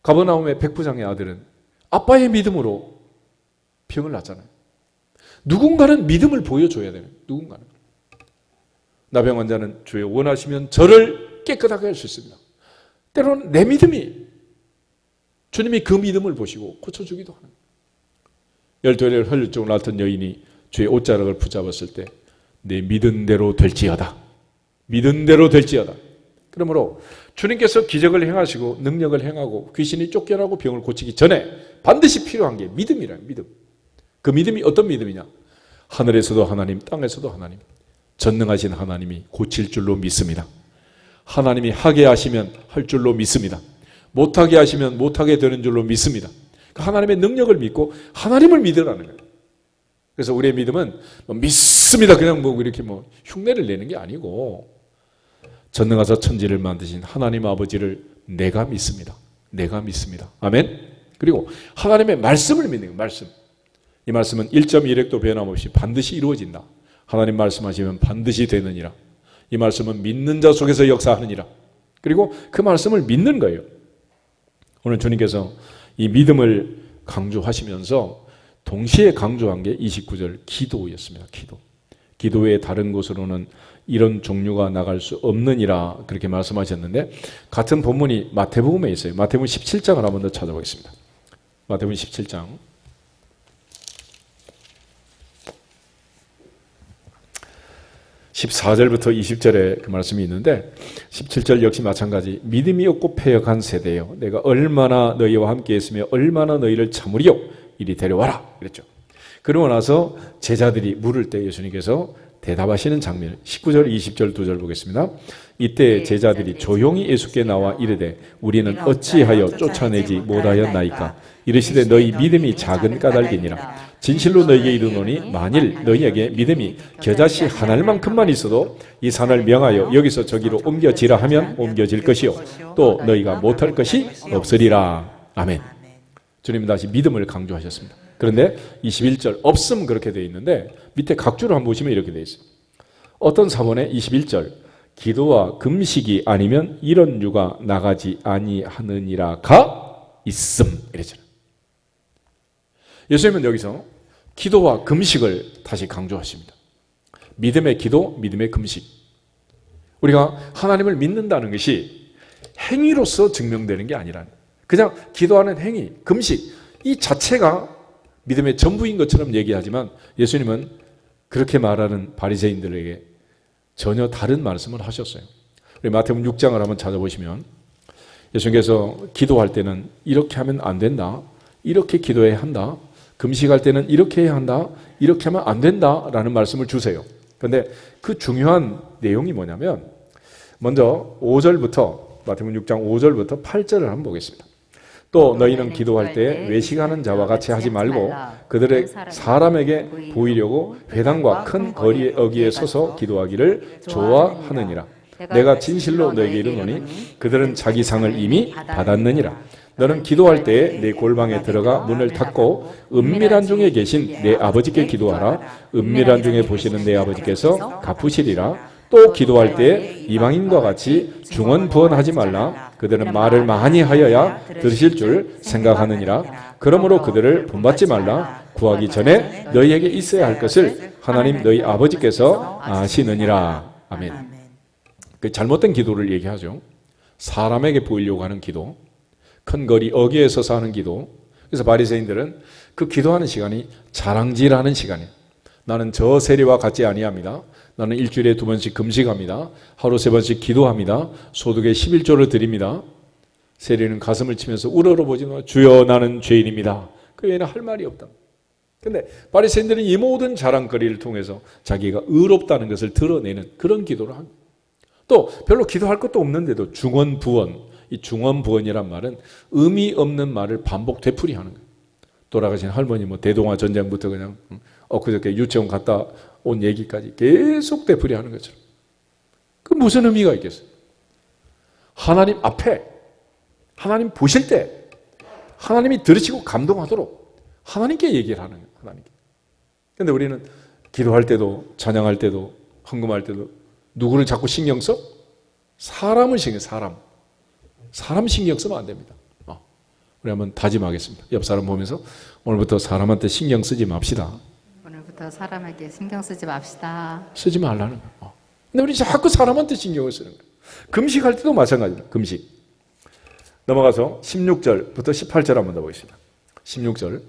가버나움의 백부장의 아들은 아빠의 믿음으로 병을 낫잖아요. 누군가는 믿음을 보여줘야 되는 누군가는. 나병 환자는 주여 원하시면 저를 깨끗하게 할 수 있습니다. 때로는 내 믿음이 주님이 그 믿음을 보시고 고쳐주기도 하는 거예요. 12살 혈류증을 앓던 여인이 주의 옷자락을 붙잡았을 때 내 믿은 대로 될지어다. 믿은 대로 될지어다. 그러므로 주님께서 기적을 행하시고 능력을 행하고 귀신이 쫓겨나고 병을 고치기 전에 반드시 필요한 게 믿음이라는 믿음. 그 믿음이 어떤 믿음이냐? 하늘에서도 하나님, 땅에서도 하나님, 전능하신 하나님이 고칠 줄로 믿습니다. 하나님이 하게 하시면 할 줄로 믿습니다. 못하게 하시면 못하게 되는 줄로 믿습니다. 하나님의 능력을 믿고 하나님을 믿으라는 거예요. 그래서 우리의 믿음은 믿습니다. 그냥 이렇게 흉내를 내는 게 아니고 전능하사 천지를 만드신 하나님 아버지를 내가 믿습니다. 내가 믿습니다. 아멘. 그리고 하나님의 말씀을 믿는 거예요. 말씀. 이 말씀은 1.1획도 변함없이 반드시 이루어진다. 하나님 말씀하시면 반드시 되느니라. 이 말씀은 믿는 자 속에서 역사하느니라. 그리고 그 말씀을 믿는 거예요. 오늘 주님께서 이 믿음을 강조하시면서 동시에 강조한 게 29절 기도였습니다. 기도 외에 다른 곳으로는 이런 종류가 나갈 수 없느니라 그렇게 말씀하셨는데 같은 본문이 마태복음에 있어요. 마태복음 17장을 한번 더 찾아보겠습니다. 마태복음 17장 14절부터 20절에 그 말씀이 있는데 17절 역시 마찬가지 믿음이 없고 패역한 세대요. 내가 얼마나 너희와 함께 했으며 얼마나 너희를 참으리요. 이리 데려와라 그랬죠. 그러고 나서 제자들이 물을 때 예수님께서 대답하시는 장면 19절 20절 2절 보겠습니다. 이때 제자들이 조용히 예수께 나와 이르되 우리는 어찌하여 쫓아내지 못하였나이까. 이르시되 너희 믿음이 작은 까닭이니라. 진실로 너희에게 이르노니 만일 너희에게 믿음이 겨자씨 한 알만큼만 있어도 이 산을 명하여 여기서 저기로 옮겨지라 하면 옮겨질 것이요 또 너희가 못할 것이 없으리라. 아멘. 주님 다시 믿음을 강조하셨습니다. 그런데 21절 없음 그렇게 되어 있는데 밑에 각주를 한번 보시면 이렇게 되어 있어요. 어떤 사본에 21절 기도와 금식이 아니면 이런 유가 나가지 아니하느니라가 있음 이랬잖아요. 예수님은 여기서 기도와 금식을 다시 강조하십니다. 믿음의 기도, 믿음의 금식. 우리가 하나님을 믿는다는 것이 행위로서 증명되는 게 아니라 그냥 기도하는 행위, 금식 이 자체가 믿음의 전부인 것처럼 얘기하지만 예수님은 그렇게 말하는 바리새인들에게 전혀 다른 말씀을 하셨어요. 우리 마태복음 6장을 한번 찾아보시면 예수님께서 기도할 때는 이렇게 하면 안 된다, 이렇게 기도해야 한다, 금식할 때는 이렇게 해야 한다, 이렇게 하면 안 된다라는 말씀을 주세요. 그런데 그 중요한 내용이 뭐냐면 먼저 5절부터 마태복음 6장 5절부터 8절을 한번 보겠습니다. 또 너희는 기도할 때 외식하는 자와 같이 하지 말고 그들의 사람에게 보이려고 회당과 큰 거리 어귀에 서서 기도하기를 좋아하느니라. 내가 진실로 너에게 이르노니 그들은 자기 상을 이미 받았느니라. 너는 기도할 때 내 골방에 들어가 문을 닫고 은밀한 중에 계신 내 아버지께 기도하라. 은밀한 중에 보시는 내 아버지께서 갚으시리라. 또 기도할 때 이방인과 같이 중언부언하지 말라. 그들은 말을 많이 하여야 들으실 줄 생각하느니라. 그러므로 그들을 본받지 말라. 구하기 전에 너희에게 있어야 할 것을 하나님 너희 아버지께서 아시느니라. 아멘. 그 잘못된 기도를 얘기하죠. 사람에게 보이려고 하는 기도, 큰 거리 어귀에 서서 하는 기도. 그래서 바리새인들은 그 기도하는 시간이 자랑질하는 시간이에요. 나는 저 세리와 같지 아니합니다. 나는 일주일에 2번씩 금식합니다. 하루 3번씩 기도합니다. 소득의 11조를 드립니다. 세리는 가슴을 치면서 우러러보지만 주여 나는 죄인입니다. 그 외에는 할 말이 없다. 그런데 바리새인들은 이 모든 자랑거리를 통해서 자기가 의롭다는 것을 드러내는 그런 기도를 합니다. 또 별로 기도할 것도 없는데도 중언부언, 이 중언부언이란 말은 의미 없는 말을 반복 되풀이하는 거예요. 돌아가신 할머니 대동아 전쟁부터 그냥 그저께 유치원 갔다 온 얘기까지 계속 되풀이하는 것처럼. 그 무슨 의미가 있겠어요? 하나님 앞에, 하나님 보실 때 하나님이 들으시고 감동하도록 하나님께 얘기를 하는 거예요. 하나님께. 그런데 우리는 기도할 때도 찬양할 때도 헌금할 때도 누구를 자꾸 신경 써? 사람을 신경 써. 사람 신경 쓰면 안 됩니다. 우리 한번 다짐하겠습니다. 옆 사람 보면서 오늘부터 사람한테 신경 쓰지 맙시다. 오늘부터 사람에게 신경 쓰지 맙시다. 쓰지 말라는 거예요. 근데 우리 자꾸 사람한테 신경을 쓰는 거예요. 금식할 때도 마찬가지입니다. 금식. 넘어가서 16절부터 18절 한번 더 보겠습니다. 16절.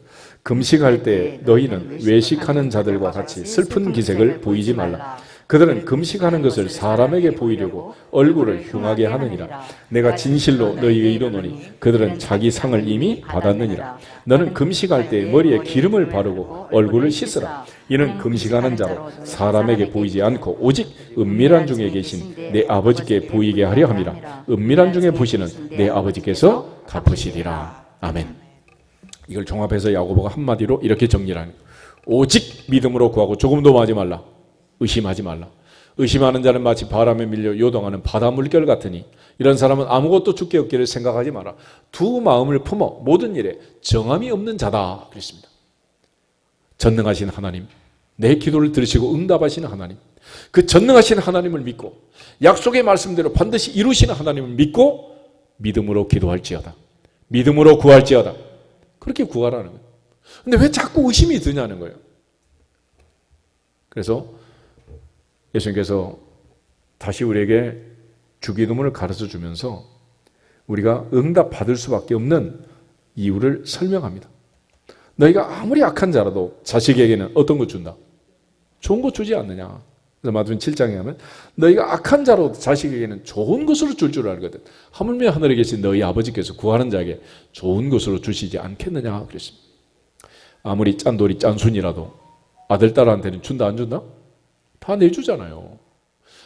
금식할 때 너희는 외식하는 자들과 같이 슬픈 기색을 보이지 말라. 그들은 금식하는 것을 사람에게 보이려고 얼굴을 흉하게 하느니라. 내가 진실로 너희에게 이르노니 그들은 자기 상을 이미 받았느니라. 너는 금식할 때 머리에 기름을 바르고 얼굴을 씻으라. 이는 금식하는 자로 사람에게 보이지 않고 오직 은밀한 중에 계신 내 아버지께 보이게 하려 함이라. 은밀한 중에 보시는 내 아버지께서 갚으시리라. 아멘. 이걸 종합해서 야고보가 한마디로 이렇게 정리하는 거예요. 오직 믿음으로 구하고 조금도 하지 말라. 의심하지 말라. 의심하는 자는 마치 바람에 밀려 요동하는 바다 물결 같으니 이런 사람은 아무것도 주께 없기를 생각하지 마라. 두 마음을 품어 모든 일에 정함이 없는 자다 그랬습니다. 전능하신 하나님, 내 기도를 들으시고 응답하시는 하나님, 그 전능하신 하나님을 믿고 약속의 말씀대로 반드시 이루시는 하나님을 믿고 믿음으로 기도할지어다. 믿음으로 구할지어다. 그렇게 구하라는 거예요. 근데 왜 자꾸 의심이 드냐는 거예요. 그래서 예수님께서 다시 우리에게 주기도문을 가르쳐 주면서 우리가 응답받을 수밖에 없는 이유를 설명합니다. 너희가 아무리 악한 자라도 자식에게는 어떤 것 준다? 좋은 것 주지 않느냐? 그래서 마태복음 7장에 하면 너희가 악한 자라도 자식에게는 좋은 것으로 줄 줄 알거든. 하물며 하늘에 계신 너희 아버지께서 구하는 자에게 좋은 것으로 주시지 않겠느냐? 그랬습니다. 아무리 짠돌이 짠순이라도 아들, 딸한테는 준다 안 준다? 다 내주잖아요.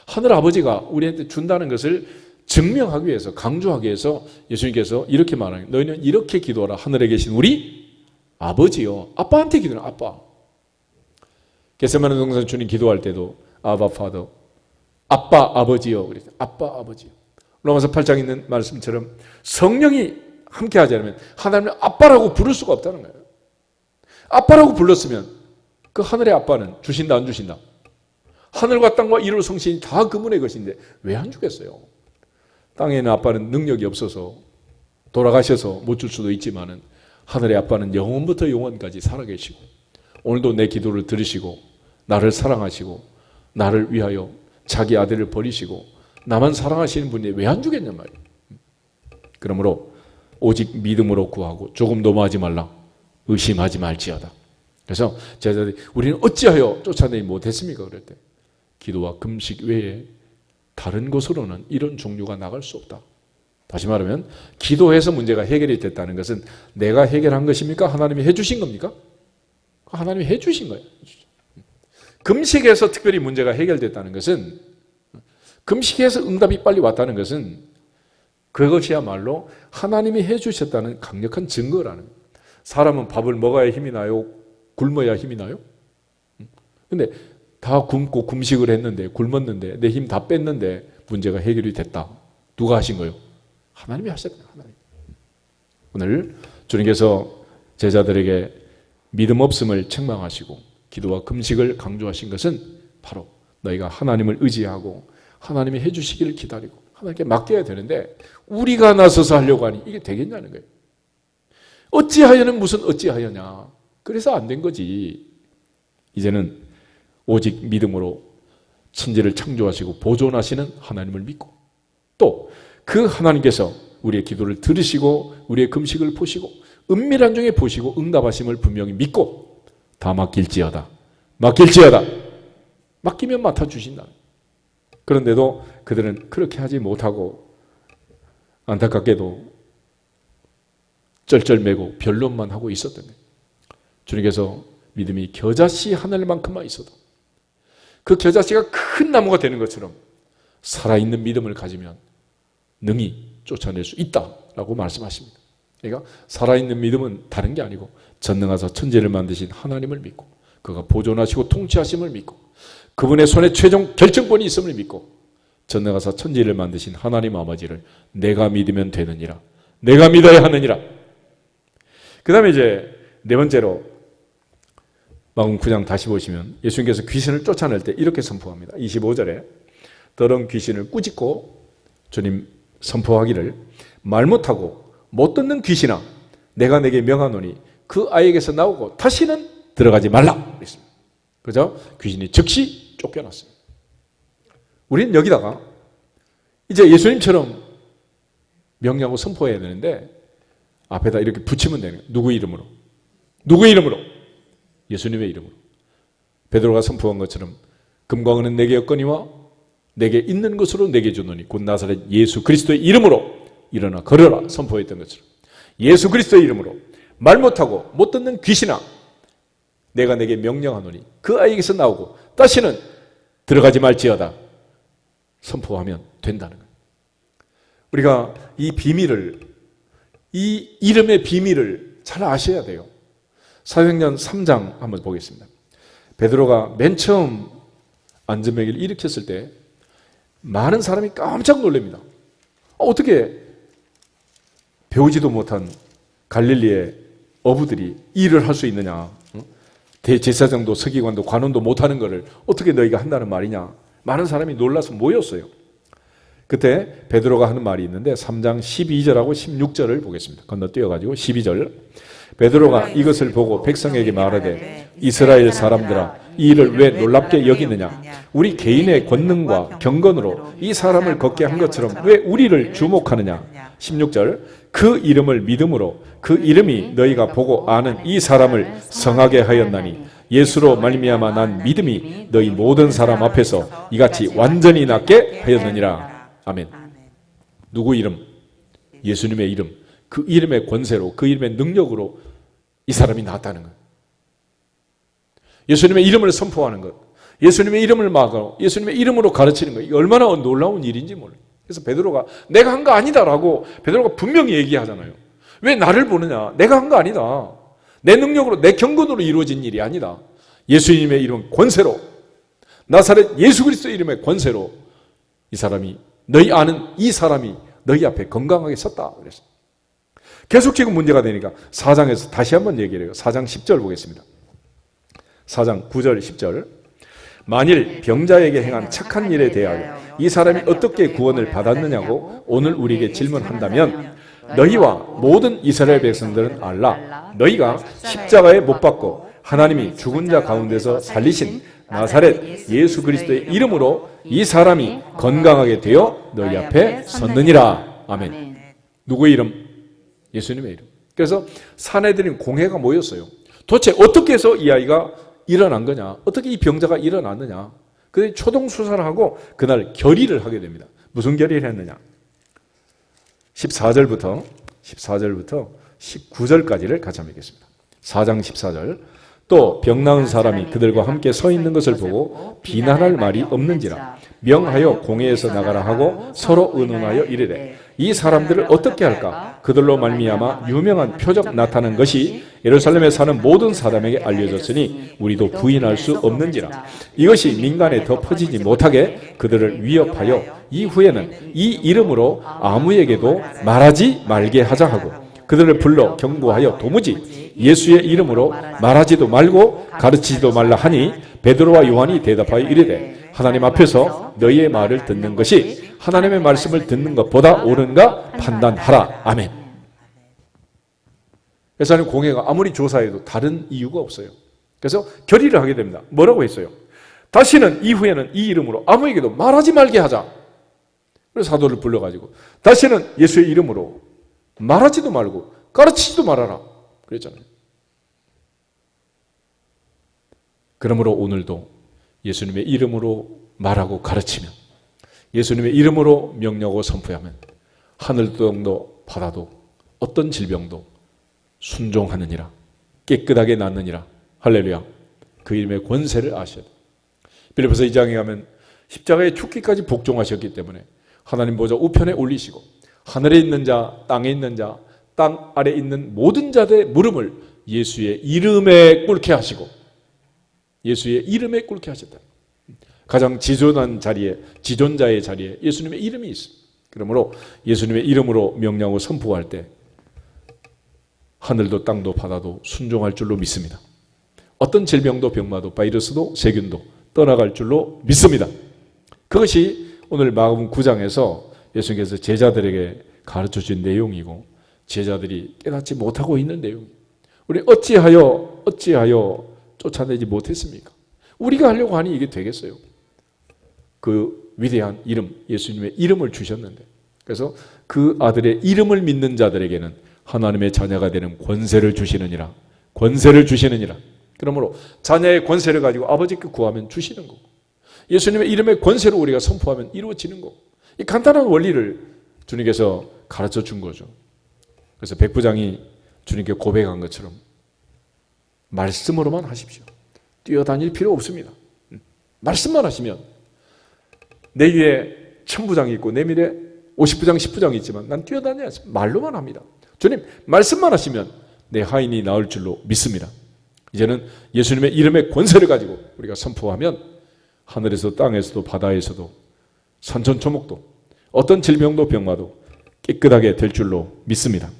하늘 아버지가 우리한테 준다는 것을 증명하기 위해서, 강조하기 위해서 예수님께서 이렇게 말하는 거예요. 너희는 이렇게 기도하라. 하늘에 계신 우리 아버지요. 아빠한테 기도하라. 아빠. 겟세마네 동산 주님 기도할 때도 아바 파더, 아빠 아버지요. 그랬어요. 아빠 아버지요. 로마서 8장에 있는 말씀처럼 성령이 함께 하지 않으면 하나님을 아빠라고 부를 수가 없다는 거예요. 아빠라고 불렀으면 그 하늘의 아빠는 주신다 안 주신다? 하늘과 땅과 이루 성신이 다 그분의 것인데 왜 안 주겠어요? 땅에 있는 아빠는 능력이 없어서 돌아가셔서 못 줄 수도 있지만은 하늘의 아빠는 영원부터 영원까지 살아계시고 오늘도 내 기도를 들으시고 나를 사랑하시고 나를 위하여 자기 아들을 버리시고 나만 사랑하시는 분이 왜 안 주겠냔 말이에요. 그러므로 오직 믿음으로 구하고 조금 넘어하지 말라. 의심하지 말지어다. 그래서 제자들이 우리는 어찌하여 쫓아내지 못했습니까? 그럴 때 기도와 금식 외에 다른 것으로는 이런 종류가 나갈 수 없다. 다시 말하면 기도해서 문제가 해결이 됐다는 것은 내가 해결한 것입니까? 하나님이 해주신 겁니까? 하나님이 해주신 거예요. 금식에서 특별히 문제가 해결됐다는 것은, 금식에서 응답이 빨리 왔다는 것은 그것이야말로 하나님이 해주셨다는 강력한 증거라는 거예요. 사람은 밥을 먹어야 힘이 나요? 굶어야 힘이 나요? 근데 다 굶고 금식을 했는데, 굶었는데, 내 힘 다 뺐는데 문제가 해결이 됐다. 누가 하신 거예요? 하나님이 하셨다. 하나님. 오늘 주님께서 제자들에게 믿음 없음을 책망하시고 기도와 금식을 강조하신 것은 바로 너희가 하나님을 의지하고 하나님이 해주시기를 기다리고 하나님께 맡겨야 되는데, 우리가 나서서 하려고 하니 이게 되겠냐는 거예요. 어찌하여는 무슨 어찌하여냐. 그래서 안 된 거지. 이제는 오직 믿음으로 천지를 창조하시고 보존하시는 하나님을 믿고, 또 그 하나님께서 우리의 기도를 들으시고 우리의 금식을 보시고 은밀한 중에 보시고 응답하심을 분명히 믿고 다 맡길지어다. 맡길지어다. 맡기면 맡아주신다. 그런데도 그들은 그렇게 하지 못하고 안타깝게도 쩔쩔매고 변론만 하고 있었던 거예요. 주님께서 믿음이 겨자씨 하늘만큼만 있어도 그 겨자씨가 큰 나무가 되는 것처럼 살아있는 믿음을 가지면 능히 쫓아낼 수 있다라고 말씀하십니다. 그러니까 살아있는 믿음은 다른 게 아니고 전능하사 천지를 만드신 하나님을 믿고 그가 보존하시고 통치하심을 믿고 그분의 손에 최종 결정권이 있음을 믿고 전능하사 천지를 만드신 하나님 아버지를 내가 믿으면 되느니라. 내가 믿어야 하느니라. 그 다음에 이제 네 번째로 마가복음 9장 다시 보시면 예수님께서 귀신을 쫓아낼 때 이렇게 선포합니다. 25절에 더러운 귀신을 꾸짖고 주님 선포하기를 말 못하고 못 듣는 귀신아 내가 내게 명하노니 그 아이에게서 나오고 다시는 들어가지 말라 그랬습니다. 그죠? 귀신이 즉시 쫓겨났습니다. 우리는 여기다가 이제 예수님처럼 명령하고 선포해야 되는데 앞에다 이렇게 붙이면 되는 거예요. 누구 이름으로? 누구의 이름으로? 예수님의 이름으로. 베드로가 선포한 것처럼 금과 은은 내게 없거니와 내게 있는 것으로 내게 주노니 곧 나사렛 예수 그리스도의 이름으로 일어나 걸어라 선포했던 것처럼 예수 그리스도의 이름으로 말 못하고 못 듣는 귀신아 내가 내게 명령하노니 그 아이에게서 나오고 다시는 들어가지 말지어다 선포하면 된다는 거예요. 우리가 이 비밀을, 이 이름의 비밀을 잘 아셔야 돼요. 사도행전 3장 한번 보겠습니다. 베드로가 맨 처음 안전병기를 일으켰을 때 많은 사람이 깜짝 놀랍니다. 어떻게 배우지도 못한 갈릴리의 어부들이 일을 할 수 있느냐. 대제사장도 서기관도 관원도 못하는 것을 어떻게 너희가 한다는 말이냐. 많은 사람이 놀라서 모였어요. 그때 베드로가 하는 말이 있는데 3장 12절하고 16절을 보겠습니다. 건너뛰어가지고 12절 베드로가 이것을 보고 백성에게 말하되 이스라엘 사람들아 이 일을 왜 놀랍게 여기느냐. 우리 개인의 권능과 경건으로 이 사람을 걷게 한 것처럼 왜 우리를 주목하느냐. 16절 그 이름을 믿음으로 그 이름이 너희가 보고 아는 이 사람을 성하게 하였나니 예수로 말미암아 난 믿음이 너희 모든 사람 앞에서 이같이 완전히 낫게 하였느니라. 아멘. 누구 이름? 예수님의 이름. 그 이름의 권세로 그 이름의 능력으로 이 사람이 나았다는 것. 예수님의 이름을 선포하는 것. 예수님의 이름을 막고 예수님의 이름으로 가르치는 것. 이게 얼마나 놀라운 일인지 몰라요. 그래서 베드로가 내가 한 거 아니다라고 베드로가 분명히 얘기하잖아요. 왜 나를 보느냐. 내가 한 거 아니다. 내 능력으로 내 경건으로 이루어진 일이 아니다. 예수님의 이름 권세로 나사렛 예수 그리스도의 이름의 권세로 이 사람이 너희 아는 이 사람이 너희 앞에 건강하게 섰다 그랬어요. 계속 지금 문제가 되니까 4장에서 다시 한번 얘기를 해요. 4장 10절 보겠습니다. 4장 9절 10절 만일 병자에게 행한 착한 일에 대하여 이 사람이 어떻게 구원을 받았느냐고 오늘 우리에게 질문한다면 너희와 모든 이스라엘 백성들은 알라. 너희가 십자가에 못 박고 하나님이 죽은 자 가운데서 살리신 나사렛 예수 그리스도의 이름으로 이 사람이 건강하게 되어 너희 앞에 섰느니라. 아멘. 누구의 이름? 예수님의 이름. 그래서 사내들인 공회가 모였어요. 도대체 어떻게 해서 이 아이가 일어난 거냐? 어떻게 이 병자가 일어났느냐? 그래서 초동 수사를 하고 그날 결의를 하게 됩니다. 무슨 결의를 했느냐? 14절부터 19절까지를 같이 한번 읽겠습니다. 4장 14절. 또 병 나은 사람이 그들과 함께 서 있는 것을 보고 비난할 말이 없는지라 명하여 공회에서 나가라 하고 서로 의논하여 이르되 이 사람들을 어떻게 할까? 그들로 말미암아 유명한 표적 나타난 것이 예루살렘에 사는 모든 사람에게 알려졌으니 우리도 부인할 수 없는지라. 이것이 민간에 더 퍼지지 못하게 그들을 위협하여 이후에는 이 이름으로 아무에게도 말하지 말게 하자 하고 그들을 불러 경고하여 도무지 예수의 이름으로 말하지도 말고 가르치지도 말라 하니 베드로와 요한이 대답하여 이르되 하나님 앞에서 너희의 말을 듣는 것이 하나님의 말씀을 듣는 것보다 옳은가 판단하라. 아멘. 그래서 공회가 아무리 조사해도 다른 이유가 없어요. 그래서 결의를 하게 됩니다. 뭐라고 했어요? 다시는 이후에는 이 이름으로 아무에게도 말하지 말게 하자. 그래서 사도를 불러가지고 다시는 예수의 이름으로 말하지도 말고 가르치지도 말아라 그랬잖아요. 그러므로 오늘도 예수님의 이름으로 말하고 가르치면 예수님의 이름으로 명령하고 선포하면 하늘도 바다도 어떤 질병도 순종하느니라 깨끗하게 낫느니라. 할렐루야. 그 이름의 권세를 아셔야 돼요. 빌립보서 2장에 가면 십자가의 죽기까지 복종하셨기 때문에 하나님 보좌 우편에 올리시고 하늘에 있는 자, 땅에 있는 자, 땅 아래 있는 모든 자들의 물음을 예수의 이름에 꿇게 하시고 예수의 이름에 꿇게 하셨다. 가장 지존한 자리에, 지존자의 자리에 예수님의 이름이 있습니다. 그러므로 예수님의 이름으로 명령하고 선포할 때 하늘도 땅도 바다도 순종할 줄로 믿습니다. 어떤 질병도 병마도 바이러스도 세균도 떠나갈 줄로 믿습니다. 그것이 오늘 마가복음 9장에서 예수님께서 제자들에게 가르쳐 주신 내용이고 제자들이 깨닫지 못하고 있는 내용이에요. 우리 어찌하여 쫓아내지 못했습니까? 우리가 하려고 하니 이게 되겠어요? 그 위대한 이름, 예수님의 이름을 주셨는데 그래서 그 아들의 이름을 믿는 자들에게는 하나님의 자녀가 되는 권세를 주시느니라. 권세를 주시느니라. 그러므로 자녀의 권세를 가지고 아버지께 구하면 주시는 거고 예수님의 이름의 권세로 우리가 선포하면 이루어지는 거고 이 간단한 원리를 주님께서 가르쳐 준 거죠. 그래서 백부장이 주님께 고백한 것처럼 말씀으로만 하십시오. 뛰어다닐 필요 없습니다. 말씀만 하시면 내 위에 1000부장이 있고 내 밑에 50부장, 10부장이 있지만 난 뛰어다녀야지. 말로만 합니다. 주님 말씀만 하시면 내 하인이 나을 줄로 믿습니다. 이제는 예수님의 이름의 권세를 가지고 우리가 선포하면 하늘에서 땅에서도 바다에서도 산천초목도 어떤 질병도 병마도 깨끗하게 될 줄로 믿습니다.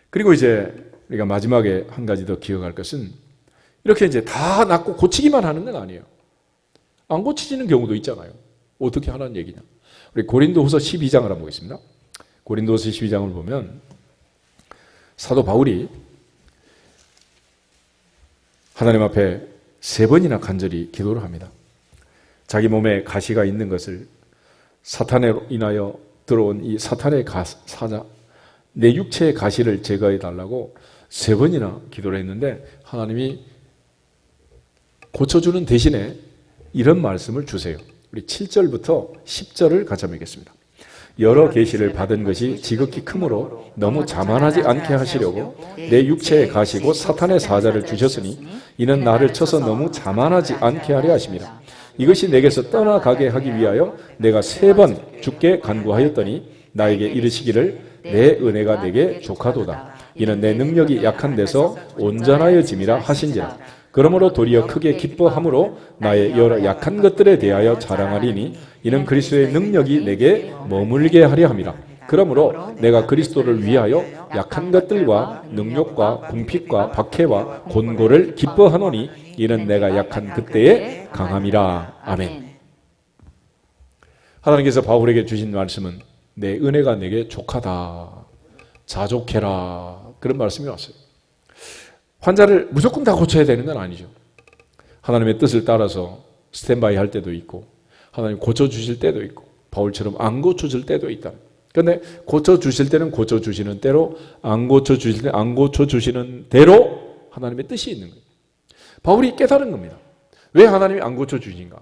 그리고 이제 우리가 마지막에 한 가지 더 기억할 것은 이렇게 이제 다 낫고 고치기만 하는 건 아니에요. 안 고치지는 경우도 있잖아요. 어떻게 하라는 얘기냐. 우리 고린도후서 12장을 한번 보겠습니다. 고린도후서 12장을 보면 사도 바울이 하나님 앞에 3번이나 간절히 기도를 합니다. 자기 몸에 가시가 있는 것을 사탄으로 인하여 들어온 이 사탄의 사자, 내 육체의 가시를 제거해 달라고 3번이나 기도를 했는데 하나님이 고쳐주는 대신에 이런 말씀을 주세요. 우리 7절부터 10절을 같이 한번 읽겠습니다. 여러 계시를 받은 것이 지극히 크므로 너무 자만하지 않게 하시려고 내 육체에 가시고 사탄의 사자를 주셨으니 이는 나를 쳐서 너무 자만하지 않게 하려 하십니다. 이것이 내게서 떠나가게 하기 위하여 내가 3번 주께 간구하였더니 나에게 이르시기를 내 은혜가 내게 족하도다. 이는 내 능력이 약한 데서 온전하여짐이라 하신지라. 그러므로 도리어 크게 기뻐함으로 나의 여러 약한 것들에 대하여 자랑하리니 이는 그리스도의 능력이 내게 머물게 하려 함이라. 그러므로 내가 그리스도를 위하여 약한 것들과 능욕과 궁핍과 박해와 곤고를 기뻐하노니 이는 내가 약한 그때의 강함이라. 아멘. 하나님께서 바울에게 주신 말씀은 내 은혜가 내게 족하다. 자족해라. 그런 말씀이 왔어요. 환자를 무조건 다 고쳐야 되는 건 아니죠. 하나님의 뜻을 따라서 스탠바이 할 때도 있고 하나님 고쳐주실 때도 있고 바울처럼 안 고쳐줄 때도 있다. 그런데 고쳐주실 때는 고쳐주시는 대로 안 고쳐주실 때는 안 고쳐주시는 대로 하나님의 뜻이 있는 거예요. 바울이 깨달은 겁니다. 왜 하나님이 안 고쳐주신가?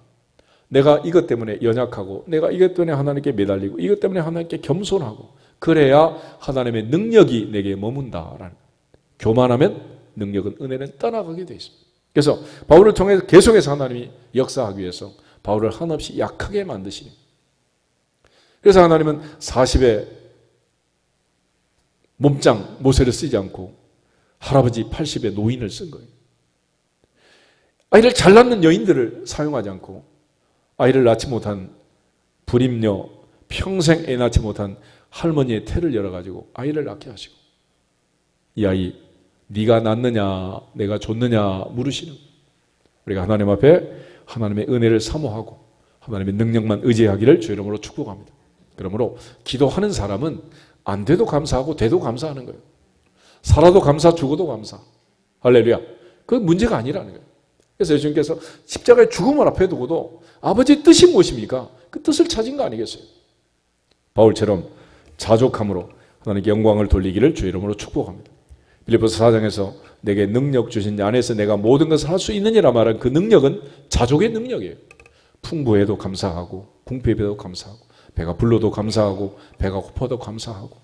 내가 이것 때문에 연약하고 내가 이것 때문에 하나님께 매달리고 이것 때문에 하나님께 겸손하고 그래야 하나님의 능력이 내게 머문다라는 거예요. 교만하면 능력은 은혜는 떠나가게 되어 있습니다. 그래서 바울을 통해서 계속해서 하나님이 역사하기 위해서 바울을 한없이 약하게 만드시니 그래서 하나님은 40에 몸짱 모세를 쓰지 않고 할아버지 80에 노인을 쓴 거예요. 아이를 잘 낳는 여인들을 사용하지 않고 아이를 낳지 못한 불임녀 평생 애 낳지 못한 할머니의 태를 열어가지고 아이를 낳게 하시고 이 아이 네가 낳느냐 내가 줬느냐 물으시는 거예요. 우리가 하나님 앞에 하나님의 은혜를 사모하고 하나님의 능력만 의지하기를 주 이름으로 축복합니다. 그러므로 기도하는 사람은 안 돼도 감사하고 돼도 감사하는 거예요. 살아도 감사 죽어도 감사. 할렐루야. 그 문제가 아니라는 거예요. 그래서 예수님께서 십자가의 죽음을 앞에 두고도 아버지의 뜻이 무엇입니까? 그 뜻을 찾은 거 아니겠어요? 바울처럼 자족함으로 하나님께 영광을 돌리기를 주 이름으로 축복합니다. 빌립보서 4장에서 내게 능력 주신 자 안에서 내가 모든 것을 할 수 있느니라 말한 그 능력은 자족의 능력이에요. 풍부해도 감사하고 궁핍해도 감사하고 배가 불러도 감사하고 배가 고파도 감사하고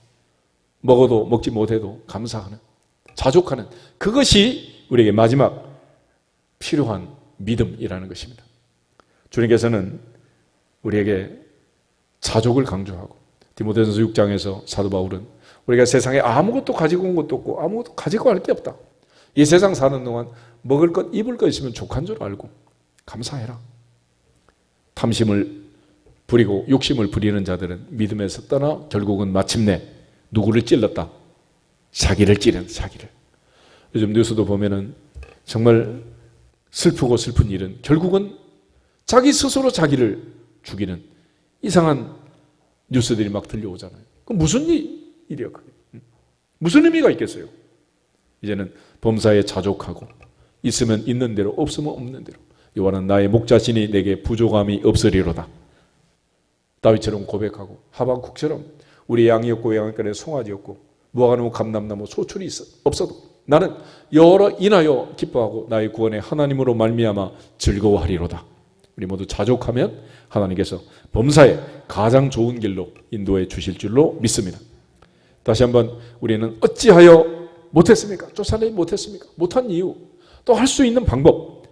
먹어도 먹지 못해도 감사하는 자족하는 그것이 우리에게 마지막 필요한 믿음이라는 것입니다. 주님께서는 우리에게 자족을 강조하고 디모데전서 6장에서 사도 바울은 우리가 세상에 아무것도 가지고 온 것도 없고 아무것도 가지고 갈 게 없다. 이 세상 사는 동안 먹을 것 입을 것 있으면 족한 줄 알고 감사해라. 탐심을 부리고 욕심을 부리는 자들은 믿음에서 떠나 결국은 마침내 누구를 찔렀다? 자기를 찌른 자기를. 요즘 뉴스도 보면은 정말 슬프고 슬픈 일은 결국은 자기 스스로 자기를 죽이는 이상한 뉴스들이 막 들려오잖아요. 그 무슨 일이야 그게? 무슨 의미가 있겠어요? 이제는 범사에 자족하고 있으면 있는 대로 없으면 없는 대로 여호와는 나의 목자시니 내게 부족함이 없으리로다. 다윗처럼 고백하고 하박국처럼 우리 양이었고 양갈래 송아지였고 무화과나무 감람나무 소출이 없어도 나는 여러 인하여 기뻐하고 나의 구원의 하나님으로 말미암아 즐거워하리로다. 우리 모두 자족하면 하나님께서 범사에 가장 좋은 길로 인도해 주실 줄로 믿습니다. 다시 한번 우리는 어찌하여 못했습니까? 쫓아내지 못했습니까? 못한 이유 또 할 수 있는 방법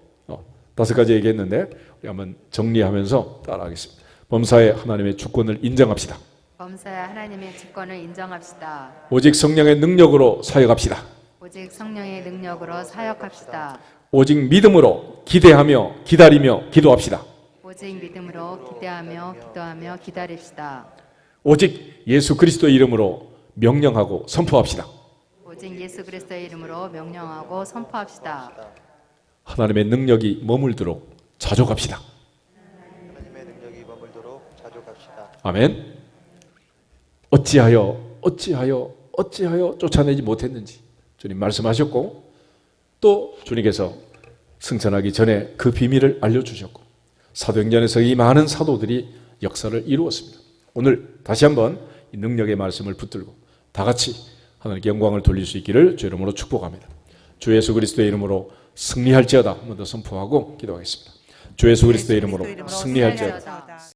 5가지 얘기했는데 우리 한번 정리하면서 따라하겠습니다. 범사에 하나님의 주권을 인정합시다. 범사에 하나님의 주권을 인정합시다. 오직 성령의 능력으로 사역합시다. 오직 성령의 능력으로 사역합시다. 오직 믿음으로 기대하며 기다리며 기도합시다. 오직 믿음으로 기대하며 기다립시다. 오직 예수 그리스도의 이름으로 명령하고 선포합시다. 오직 예수 그리스도의 이름으로 명령하고 선포합시다. 하나님의 능력이 머물도록 자족합시다. 하나님의 능력이 머물도록 자족합시다. 아멘. 어찌하여 쫓아내지 못했는지 주님 말씀하셨고 또 주님께서 승천하기 전에 그 비밀을 알려주셨고 사도행전에서 이 많은 사도들이 역사를 이루었습니다. 오늘 다시 한번 이 능력의 말씀을 붙들고 다 같이 하나님께 영광을 돌릴 수 있기를 주 이름으로 축복합니다. 주 예수 그리스도의 이름으로 승리할지어다 한번 더 선포하고 기도하겠습니다. 주 예수 그리스도의 이름으로 승리할지어다.